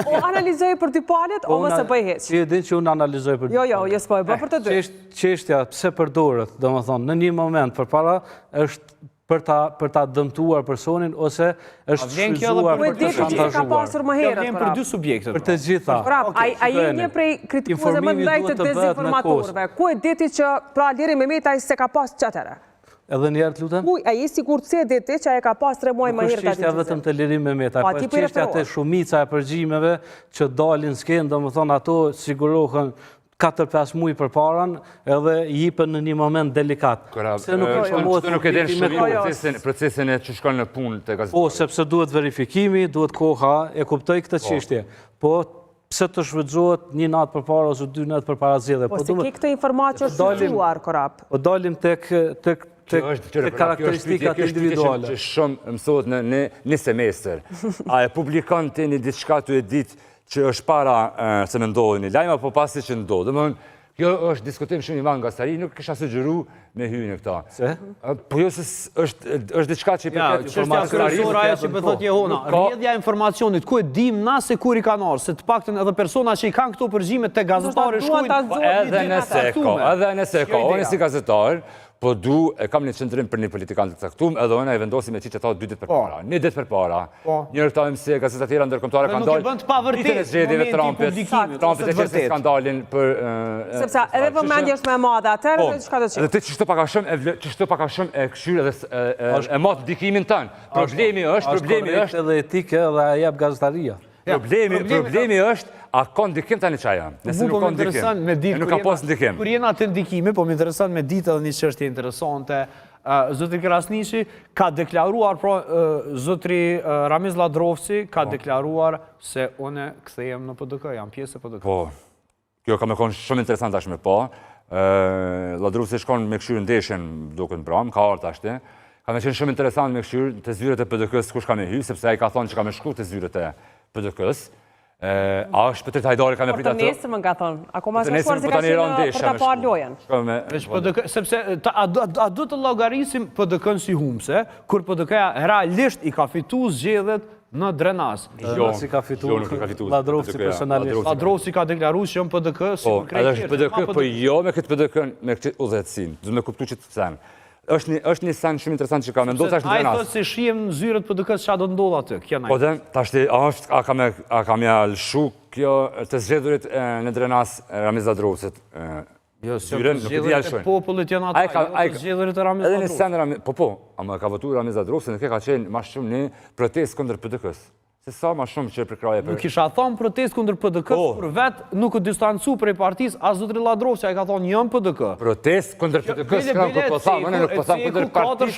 o analizoj për dy palët, o mos e bëj hiç. Ti e din që unë analizoj për dy palët. Jo, s'po e bë për të dy. Çështja pse përdoret, domethënë, në një moment përpara është për ta dëmtuar personin ose është shfrytzuar për të shantazhuar. Ka pasur më herët. Vjen për dy subjekte. Për të gjitha. Ai një prej kritikuesve më ndaj të dezinformatorëve. Ku e deti që pra Ilir Mehmeti se ka pas çatëre? Edhe njerë të lutem? A je sigur të se ti që e ka pas 3 muaj më herë Nuk është çështja vetëm të Lirim Mehmeta, po çështja të shumica e përgjimeve që dalin skenë, domethënë ato sigurohen 4-5 muaj përpara edhe jipën në një moment delikat. Se nuk e den shumë procesin e që shkon në punë të gazetarët. Po, sepse duhet verifikimi, duhet koha, e kuptoj këtë çështje. Po, pse të shfrytëzohet një natë përpara ose 2 natë përpara zgjedhjeve? Po, se ke këtë informacion shfrytzuar, Korap. Po dalim tek karakteristikat individuale. Që shumë mësohet në një semestër. A e publikon të një diçka të e ditë që është para se me ndodhë një lajma, po pasi që ndodhë. Kjo është diskutim shumë i madh nga Sari, nuk kisha sugjeru me hyjë në këta. Se? Po jo se është diçka që i përket informacionit. Kërësora ajo që pëthot Jehona, rrjedhja informacionit, ku e dim na se kur i kanë arë, se të paktën edhe persona që i kanë këto përgjime të gazetare shkujnë. Edhe nëse ka, unë si gazetar, po e kam një qëndrim për një politikan të caktum, edhe unë e vendosi me që ta 2 ditë përpara. 1 ditë përpara. Njërë këta MC, gazetat tjera ndërkombëtare kanë dalë. Nuk e bënd të pavërtet zgjedhjeve Trumpit e qësë skandalin për... Sepse edhe vëmendje është me madhe atër, edhe që ka të qëtë. Edhe ti qështu paka shumë e këshyrë edhe e matë ndikimin tënë. Problemi është... edhe etike dhe e jep gazetaria. Problemi është, a ka ndikim tani qaja? Nëse nuk ka ndikim, nuk ka pas ndikim. Kur jena të ndikimi, po më interesant me ditë edhe një çështje interesante, zotri Krasniqi ka deklaruar, zotri Ramiz Ladrovci ka deklaruar se une kthejem në PDK, jam pjesë e PDK. Po, kjo ka me konë shumë interesant ashme po. Ladrovci shkon me këshyrë ndeshen duke në bram, ka artë ashte. Ka me qenë shumë interesant me këshyrë të zyret e PDK-s kush ka me hy, sepse ai ka thonë që ka me shku të zyret e PDK-s. A është Petrit Hajdari ka me pritë atë? Por të nesër më nga thonë, akoma se shkuar se ka qenë për ta parë lojen. Sepse a du të llogarisim PDK-n si humse, kur PDK-ja realisht i ka fitu zgjedhjet në Drenas. Jo, si ka fitu Ladrovci personalisht. Ladrovci ka deklaru që jënë PDK si në krejtërë. PDK, po jo me këtë PDK, me këtë udhëtësin. Du me kuptu që të sen. është një sen shumë interesant që ka me ndodhë, është në Drenas. A i thotë se shihem në zyrët PDK-s që do ndodhë aty, kjo najtë. Po dhe, a ka me lëshu kjo të zgjedhurit në Drenas Ramiz Ladrovcit. Jo, zgjedhurit e popullit janë ata, jo të zgjedhurit e Ramiz Ladrovcit. Edhe një sen, po, ama ka votu Ramiz Ladrovcit, në ke ka qenë ma shumë një protest këndër PDK-s. Se sa ma shumë që përkraje për... Nuk isha thonë protest këndër PDK-s, për vetë nuk u distancu prej partis, a zotri Ladrovci a i ka thonë jënë PDK. Protest këndër PDK-s, nuk po thamë këndër partis,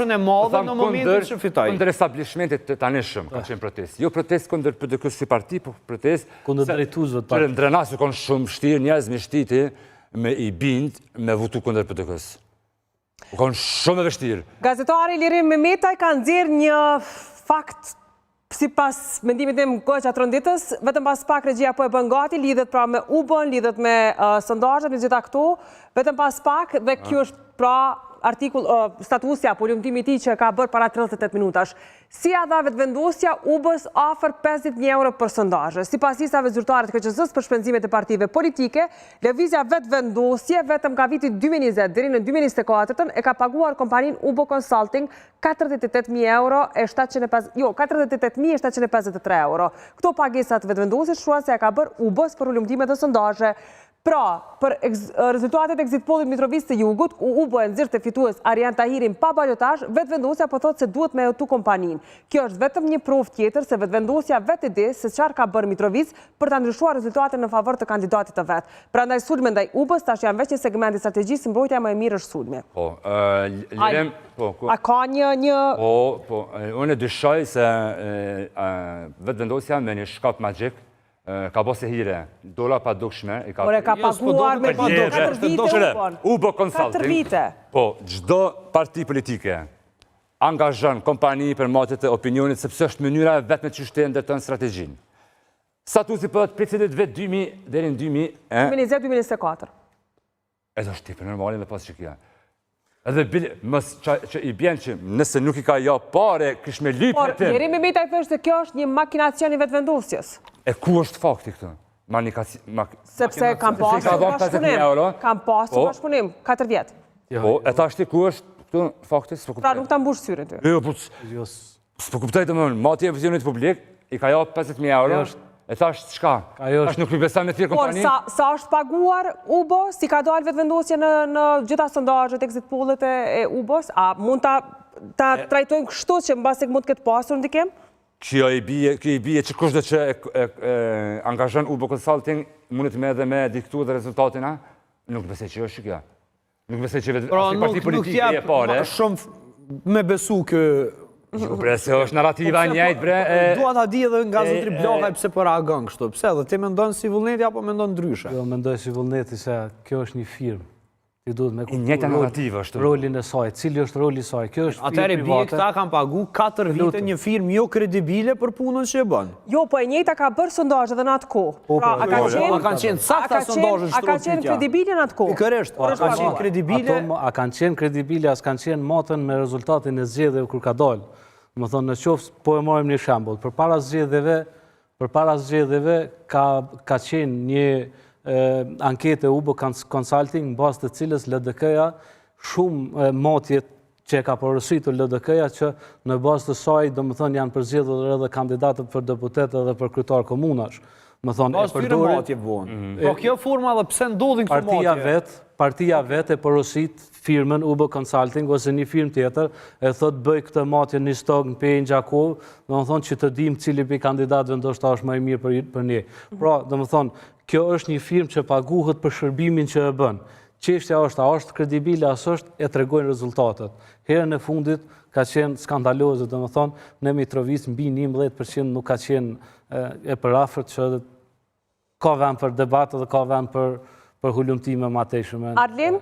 këndër establishmentit të tanishëm ka qenë protest. Jo protest këndër PDK-s si parti, po protest... Këndër drejtuzve të parti. Në Drenas u konë shumë shtirë, njerëz me shtiti, me i bind, me votu këndër PDK-s. U konë shumë e vështirë. Gazetari Lirim Mehmeta ka nxjerrë një fakt si pas mendimit tim goqat rënditës, vetëm pas pak regjia po e bën gati, lidhet pra me UB-n, lidhet me sondazhet, me gjitha këtu, vetëm pas pak dhe kjo është pra artikull, statusja, polumtimi ti që ka bërë para 38 minutash. Si a dha vetëvendosja UB-s afër 50.000 euro për sondazhe. Si pas listave zyrtare të KQZ-s për shpenzimet e partive politike, lëvizja vetëvendosje vetëm nga viti 2020 deri në 2024 e ka paguar kompanin UB Consulting 48.000 euro e 48.753 euro. Këto pagesat vetëvendosje shruan se e ka bërë UB-s për ulumtimet e sondazhe. Pra, për rezultatet exit pollit Mitrovic të Jugut, UB e nxirrte fitues Arian Tahirin pa balotazh, vetëvendosja po thotë se duhet me hetu kompaninë. Kjo është vetëm një provë tjetër se vetëvendosja vetë e di se çfarë ka bërë Mitrovic për ta ndryshuar rezultatet në favor të kandidatit të vet. Prandaj sulme ndaj UB-s tash janë veç një segment i strategjisë, mbrojtja më e mirë është sulme. Po, Lirim, a ka një Po, unë dyshoj se vetëvendosja me një shkap magjik ka bose hire, dola pa dukshme. Por e ka paguar me 4 vite UB Consulting. Po, gjdo parti politike angazhon kompani për matet e opinionit, sepse është mënyra vetë me qyshte ndërton strategjin. Statusi për precidet vetë 2000 deri në 2020-2024. Edhe është tipë normalin dhe pas që kja. Edhe që i bjen që nëse nuk i ka ja pare, kish me lypë për tim. Por, Lirim Mehmeta i thështë se kjo është një makinacion i vetëvendosjes. E ku është fakti këtë? Sepse kam pasur bashkëpunim. Kam pasur bashkëpunim, 4 vjetë. Po, e ta shti ku është këtë fakti? Pra nuk ta mbush syrin ty. Jo, po, s'po kuptaj të mënë, mati e vizionit publik, i ka ja 50.000 euro, E thash, çka? Tash nuk i besoj me thirr Por, kompani. sa është paguar UBO, si ka dalë vetëvendosje në gjitha sondazhet exit pollet e UBO-s, a mund ta trajtojmë kështu që mbasi mund të ketë pasur ndikim? Kjo i bie që kushdo që angazhon UBO Consulting mundet me edhe me diktu dhe rezultatina, nuk besoj që është kjo. Nuk besoj që asnjë parti politike e pare. Shumë me besu kë... Bre, se është narrativa njëjtë, bre. Dua ta di edhe nga zotri Blokaj pse po reagon kështu. Pse dhe ti mendon si Vullneti apo mendon ndryshe? Jo, mendoj si Vullneti se kjo është një firmë. Ti duhet me Njëjta narrativë është. rolin e saj, cili është roli i saj. Kjo është Atëherë firmë bie private. këta kanë pagu 4 vite një firmë jo kredibile për punën që e bën. Jo, po e njëjta ka bërë sondazhe dhe në atë kohë. Pra, a kanë qenë sakta sondazhe a ka qenë kredibile në atë kohë? Pikërisht, a kanë qenë kredibile. A kanë qenë kredibile, as kanë qenë matën me rezultatin e zgjedhjeve kur ka dalë. Më thonë, në qoftë, po e marrim një shembull. Përpara zgjedhjeve ka qenë një ankete UBO Consulting, në bazë të cilës LDK-ja shumë matjet që ka porositur LDK-ja që në bazë të saj, do më thonë, janë përzgjedhur edhe kandidatët për deputet edhe për kryetar komunash. Më thonë, e përdorin matje vonë. Po kjo forma dhe pse ndodhin këto matje? Partia vet e porosit firmën UBO Consulting ose një firmë tjetër e thot bëj këtë matje një stok në Pejnë Gjakov, do më thonë që të dim cili për kandidatëve ndoshta është më i mirë për ne. Pra, do më thonë, kjo është një firmë që paguhet për shërbimin që e bën. Çështja është, a është kredibile, as është, e tregojnë rezultatet. Herën e fundit ka qenë skandaloze, do më thonë, në Mitrovic mbi 11% nuk ka qenë e përafërt që ka vend për debat dhe ka vend për hulumtime më atëshme. Arlin?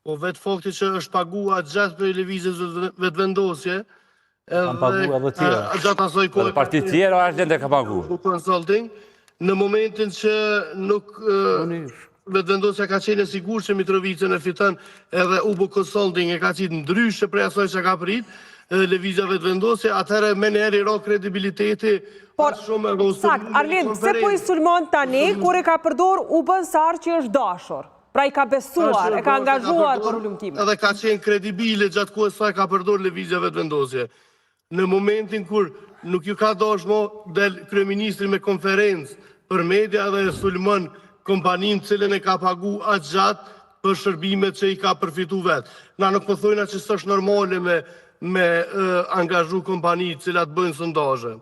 Po vetë fakti që është pagua gjatë për lëvizjes vetëvendosje, gjatë asoj kohë Dhe parti tjera Arlin dhe ka pagu. Consulting, në momentin që nuk vetëvendosja ka qenë e sigur që Mitrovicën e fiton edhe UBO Consulting e ka qenë ndryshe prej asoj që ka prit, lëvizja vetëvendosje, atëherë me njerë i ro kredibiliteti. Por, sakt, Arlin, se po i sulmon tani, kur e ka përdor UBO-n sarë që është dashur? Pra i ka besuar, e ka angazhuar për hulumtime. Edhe ka qenë kredibile gjatë kohës saj ka përdor lëvizja vetëvendosje. Në momentin kur nuk ju ka dashmo del kryeministri me konferencë për media dhe e sulmon kompanin cilën e ka pagu atë gjatë për shërbimet që i ka përfitu vetë. Na nuk po thojna që s'është normale me angazhu kompani cilat bëjnë sondazhe.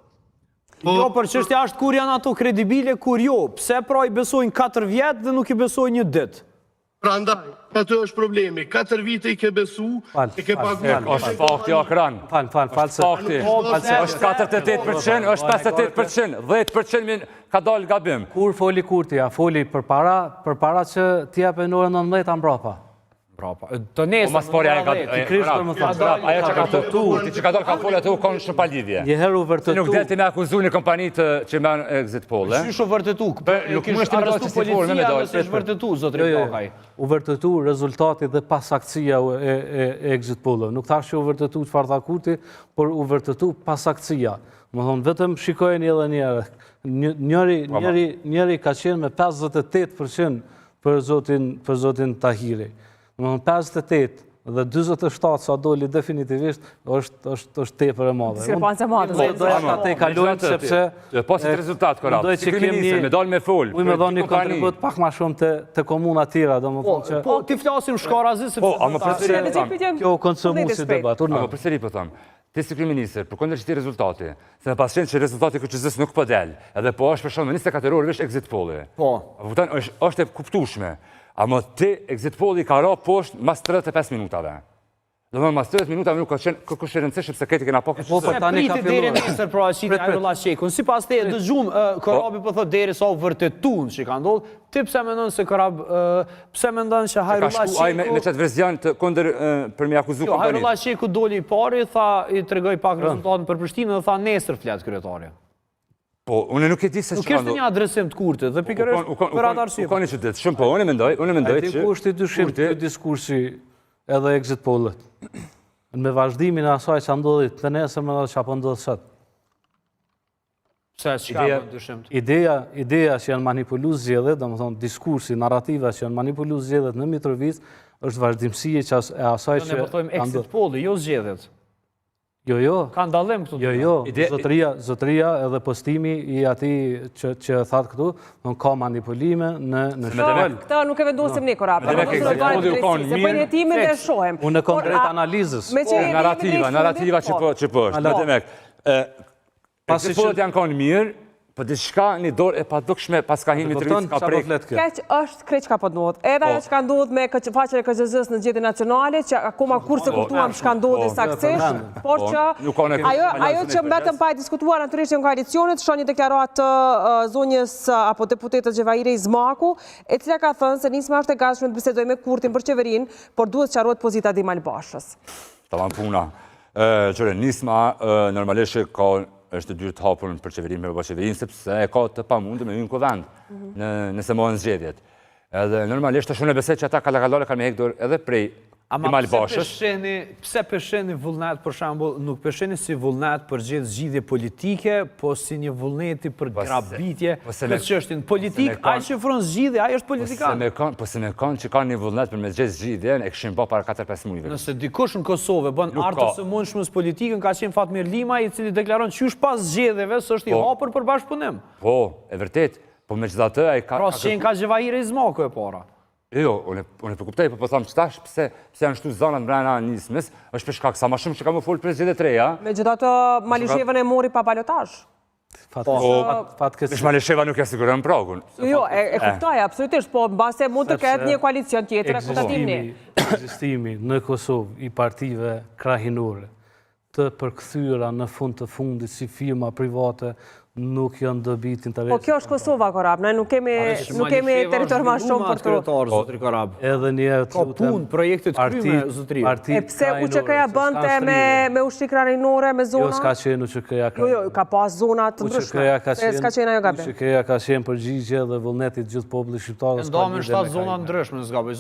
Jo, për çështja është kur janë ato kredibile, kur jo. Pse pra i besojnë 4 vjetë dhe nuk i besojnë një ditë? Prandaj, atë është problemi. 4 vite i ke besu, i ke pagu. është fakti akran. False. Fakti. Është 48%, është 58%, 10% ka dalë gabim. Kur foli Kurti, a foli për para që t'ja për në orën 19 mbrapa. Të nesër. Po mas pori ajo ka ajo që ka thotu, ti që ka dalë ka folë atë u kanë shumë pa lidhje. Një herë u vërtetu. Nuk del ti me akuzuar një kompani që merr exit poll, e? Qysh u vërtetu? Nuk mund të arrestu policia me dalë. Është vërtetu, zotri Blokaj. U vërtetu rezultati dhe pasaktësia e exit poll-ëve. Nuk thashë u vërtetu çfarë tha Kurti, por u vërtetu pasaktësia. Më thonë, vetëm shikojeni edhe një herë. Njëri ka qenë me 58% për zotin Tahiri. Më thonë, 58 dhe 27 sa doli definitivisht është tepër e madhe. Diskrepancë e madhe. Doja ta te kalojmë sepse... Posit rezultat, korat. Si kryeministër, me dalë me folë. Uj me do një kontribut pak ma shumë të komuna tjera, do më thonë që... Po, ti flasim shkarazi, Po, a më përsëri kjo konsumu si debat. A më përsëri po thëmë. Ti si kryeministër, për këndër që ti rezultati, se në pas qenë që rezultati KQZ-s nuk po del, edhe po është për shumë 24 orë vish exit polli. Po. është e kuptueshme. Ama ti exit polli ka ra poshtë mas 35 minutave. Do më mas 30 minutave nuk ka qenë kërkushërënësishëm se kreti kena po këtë Po, tani ka priti deri nesër pra qiti Ajrullah Shekun. Si pas te dëgjum, Korabi po thot deri sa u vërtetun që ka ndodhë, ti pse mendon se Korab, pse mendon që Ajrullah Sheku... Me qëtë verzion të kondër për me akuzu kompanit. Ajrullah Sheku doli i pari, i tregoj pak rezultatën për Prishtinë dhe tha nesër flet kryetari. Po, unë nuk e di se që nuk është një adresim të Kurtit, dhe pikërisht për atë arsye. U ka një qytet, shumë po, unë mendoj që... Ku është i dyshim të diskursi edhe exit pollet? Me vazhdimin e asaj që ndodhi të nesër me që apo ndodhë sot. Pse, që ka për dyshim të? Ideja që janë manipulu zgjedhjet, do më thonë diskursi, narrativa që janë manipulu zgjedhjet në Mitrovic, është vazhdimësie që e asaj që... Ne përthojmë exit polli, jo zgjedhjet. Jo. Ka ndallim këtu. Jo. Zotëria edhe postimi i ati që thatë këtu, ka manipulime në shkollë. Këta nuk e vendosim ne, Korap. Se bëjnë jetimin dhe shohem. Unë në konkret analizës. Narrativa që pështë. Në demek, ekzipotet janë konë mirë, për diçka një dorë e padukshme pas ka hinë Mitrovica ka prek. Keq është krejt që ka po ndodhë. Edhe ajo që ka ndodhë me faqen e KXZ-s në Zgjedhjen Nacionale, që akoma kur se kuptuam që ka ndodhë saktësisht, por që ajo që mbetëm pa e diskutuar natyrisht në koalicionit, shoni deklarat të zonjës apo deputetës Gjevahiri Izmaku, e cila ka thënë se Nisma është e gatshme të bisedojë me Kurtin për qeverinë, por duhet sqarohet pozita Dim Albashës. Tavan puna. Qëre, Nisma normalisht është dyrë të hapur për qeverinë me për qeverinë, sepse e ka të pamundur me hynë këvend nëse mohën zgjedhjet. Edhe normalisht është unë e besoj që ata kallakallore kanë me hektur edhe prej Dim Albashës. Pse pesheni vullnet, për shembull, nuk pesheni si vullnet për gjithë zgjidhje politike, po si një vullneti për grabitje, për çështjen politik, ai që ofron zgjidhje, ai është politikan. Po se me kanë që ka një vullnet për me gjithë zgjidhjen, e këshim bë para 4-5 muajve. Nëse dikush në Kosovë bën artës së mundshmës politikën, ka qenë Fatmir Lima, i cili deklaron qysh pas zgjedhjeve s'është i hapur për bashkëpunim. Po, e vërtet, po megjithatë ai ka. Pra s'qen ka Gjevahiri Izmaku e para. Jo, unë po kuptoj, po thamë qëtash pse janë shtu zonat mbrana Nismës, është për shkak sa më shumë që ka më folë për zgjedhjet e reja. Megjithatë Malisheva e mori pa balotazh. Malisheva nuk e siguron pragun. Jo, e kuptoj absolutisht, po mbase mund të ketë një koalicion tjetër e kuptojmë ne. Ekzistimi në Kosovë i partive krahinore të përkthyera në fund të fundit si firma private nuk janë dobit interesi. Po kjo është Kosova, Korab, ne nuk kemi territor më shumë për të. Edhe një ka punë, projektet kryme, zotëri. E pse UÇK-ja bënte me ushqi krahinore, me zona? Jo, s'ka qenë UÇK-ja krahinore. Jo, ka pas zona të ndryshme. S'ka qenë ajo gabim. UÇK-ja ka qenë përgjigje dhe vullnetit gjithë popullit shqiptar. Ndomë 7 zona ndryshme, s'gaboj.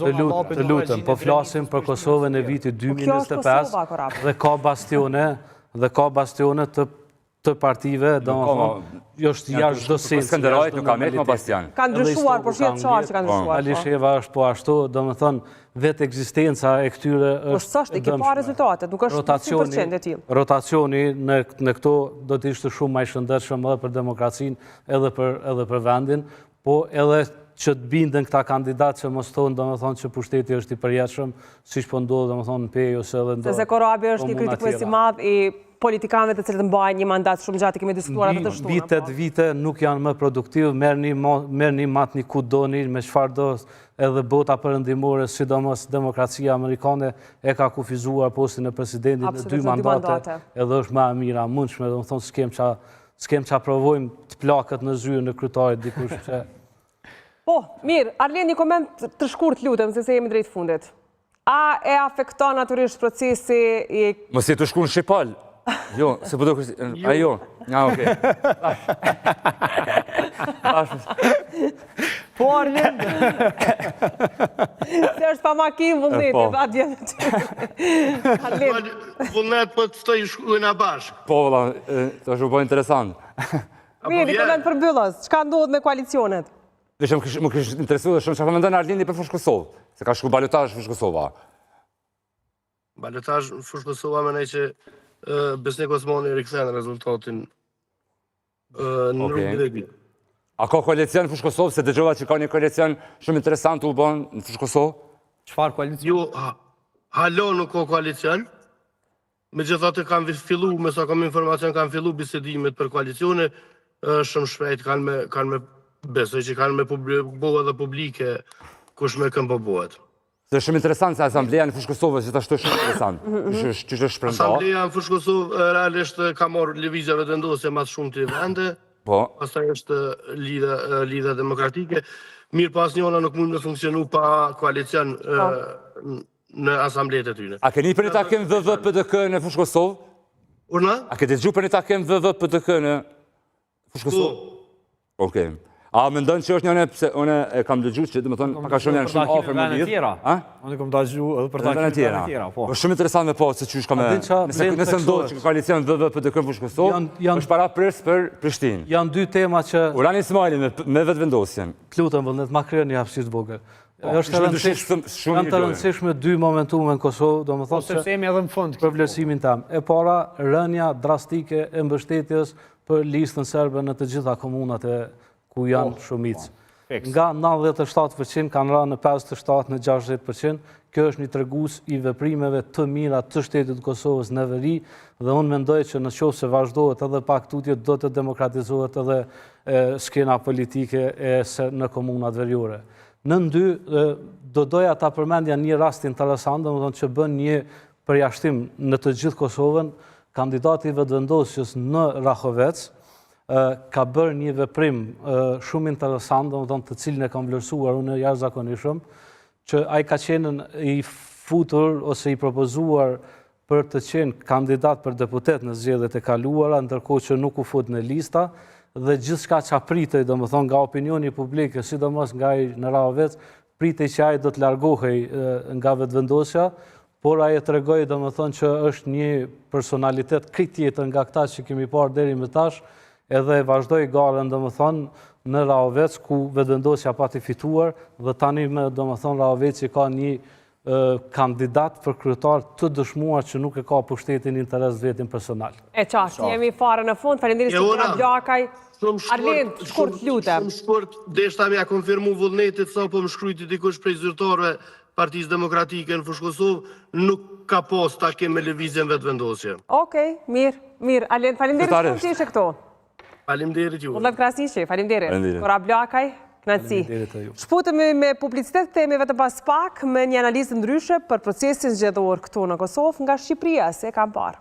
Të lutem, po flasim për Kosovën e vitit 2025 dhe ka bastione të partive, jo është jashtë dosin. Skënderajt nuk ka me më bastion. Ka ndryshuar, por shetë qarë që ka ndryshuar. Malisheva është po ashtu, do më thënë, vetë eksistenca e këtyre është i ke pa rezultatet, nuk është 100% e tillë. Rotacioni në këto do të ishte shumë më i shëndetshëm edhe për demokracinë, edhe për vendin, po edhe që të bindën këta kandidatë që mos thonë, do më thonë që pushteti është i përjetshëm, siç po ndodhë, do më thonë, në Pej ose edhe ndodhë. Se Korabi është një kritikues i madh i politikanëve të cilët mbajnë një mandat shumë gjatë, kemi diskutuar atë të shtuna. Vitet vite nuk janë më produktiv, merrni matni ku doni, me çfarë do, edhe bota perëndimore, sidomos demokracia amerikane e ka kufizuar postin e presidentit në 2 mandate, edhe është më e mira mundshme, do të thonë s'kem ça provojmë të plakët në zyrë në kryetarit dikush që. Po, mirë, Arlen, një koment të shkurt lutem, se jemi drejt fundit. A e afekton natyrisht procesi i... Mos je të shku në Shqipal. Jo, se përdo kërështë... A jo? Ja, okej. Po, Arlen. Se është pa makim vullnet, e va djetë të... Arlen. Vullnet për të stojë shkujnë a bashkë. Po, vëlla, të është po interesant. Mirë, një koment për mbyllës, çka ndodhë me koalicionet? Dhe që më kështë interesu dhe shumë që ka mendojnë Arlindi për Fushë Kosovë, se ka shku balotazh Fushë Kosova. Balotazh Fushë Kosova me nej që Besnik Osmani rikëthen rezultatin në rrugë dhe bitë. A ka koalicion në Fushë Kosovë, se dëgjova që ka një koalicion shumë interesant u bon në Fushë Kosovë? Çfarë koalicion? Jo, halo nuk ka koalicion. Me gjithatë kanë fillu, me sa kam informacion, kanë fillu bisedimet për koalicione, shumë shpejt kanë me besoj që kanë me bëhe dhe publike kush me këmë bëhet. Dhe shumë interesant se Asambleja në Fushë Kosovë që të ashtu shumë interesant. Që është shpremta. Asambleja në Fushë Kosovë realisht ka marrë lëvizjave të ndosje mas shumë të vende, pastaj është lidha demokratike. Mirë pas njona nuk mund me funksionu pa koalicion në asamblejët e tyne. A keni për një takim VV-PDK në Fushë Kosovë? Urna? A keni gju për një takim VV-PDK në Fushë Kosovë? Okej. A më ndonë që është njëne, pëse une e kam dëgju që dhe më thonë, paka shumë janë shumë afer më lidhë. Unë kom dëgju edhe për takimin e tjera. Po shumë interesant me po, se që është ka me... Nëse ndodhë që koalicion VV-PDK në Fushë Kosovë, është para pres për Prishtinë. Janë 2 tema që... Urani Ismaili me vetë vendosjen. Të lutëm vëllnet, ma kryo një hapësirë të vogël. Është të rëndësishme dy momentume në Kosovë, do më thonë që themi edhe në fund për vlerësimin tam. E para, rënja drastike e mbështetjes për listën serbe në të gjitha komunat e ku janë shumicë. Nga 97% kanë rënë në 57% në 60%. Kjo është një tregus i veprimeve të mira të shtetit të Kosovës në veri dhe unë mendoj që në qoftë se vazhdohet edhe pak tutje do të demokratizohet edhe skena politike në komunat veriore. Në ndy, do doja ta përmendja një rast interesant, dhe më thonë që bën një përjashtim në të gjithë Kosovën, kandidati vetëvendosjes në Rahovec ka bërë një veprim shumë interesant, dhe më thonë të cilin e kam vlerësuar unë jashtëzakonishëm, që ai ka qenë i futur ose i propozuar për të qenë kandidat për deputet në zgjedhjet e kaluara, ndërkohë që nuk u fut në lista, dhe gjithçka që pritej, do më thonë, nga opinioni publike, sidomos nga ai në Rahovec, pritej që ai do të largohej nga vetëvendosja, por ai e tregoi, do më thonë, që është një personalitet krejt tjetër nga këta që kemi parë deri më tash, edhe vazhdoi garën, do më thonë, në Rahovec, ku vetëvendosja pati fituar, dhe tani me, do më thonë, Rahoveci ka një kandidat për kryetar të dëshmuar që nuk e ka pushtetin interes vetin personal. E qartë, jemi fare në fund, falenderit Struktura Blakaj. Arlind, shkurt lutem. Shumë shkurt, deshta me a konfirmu vullnetit, sa po më shkryti dikush prej zyrtarëve Partisë Demokratike në Fushë Kosovë, nuk ka pas ta kemë me lëvizjen vetëvendosje. Okej, mirë. Arlind, falenderit shumë që ishe këto. Faleminderit ju. Ullet Krasniqi, falenderit. Struktura Blakaj. Knatësi. Shputemi me publicitet, themi vetëm pas pak me një analizë ndryshe për procesin zgjedhor këtu në Kosovë nga Shqipëria, se kam parë.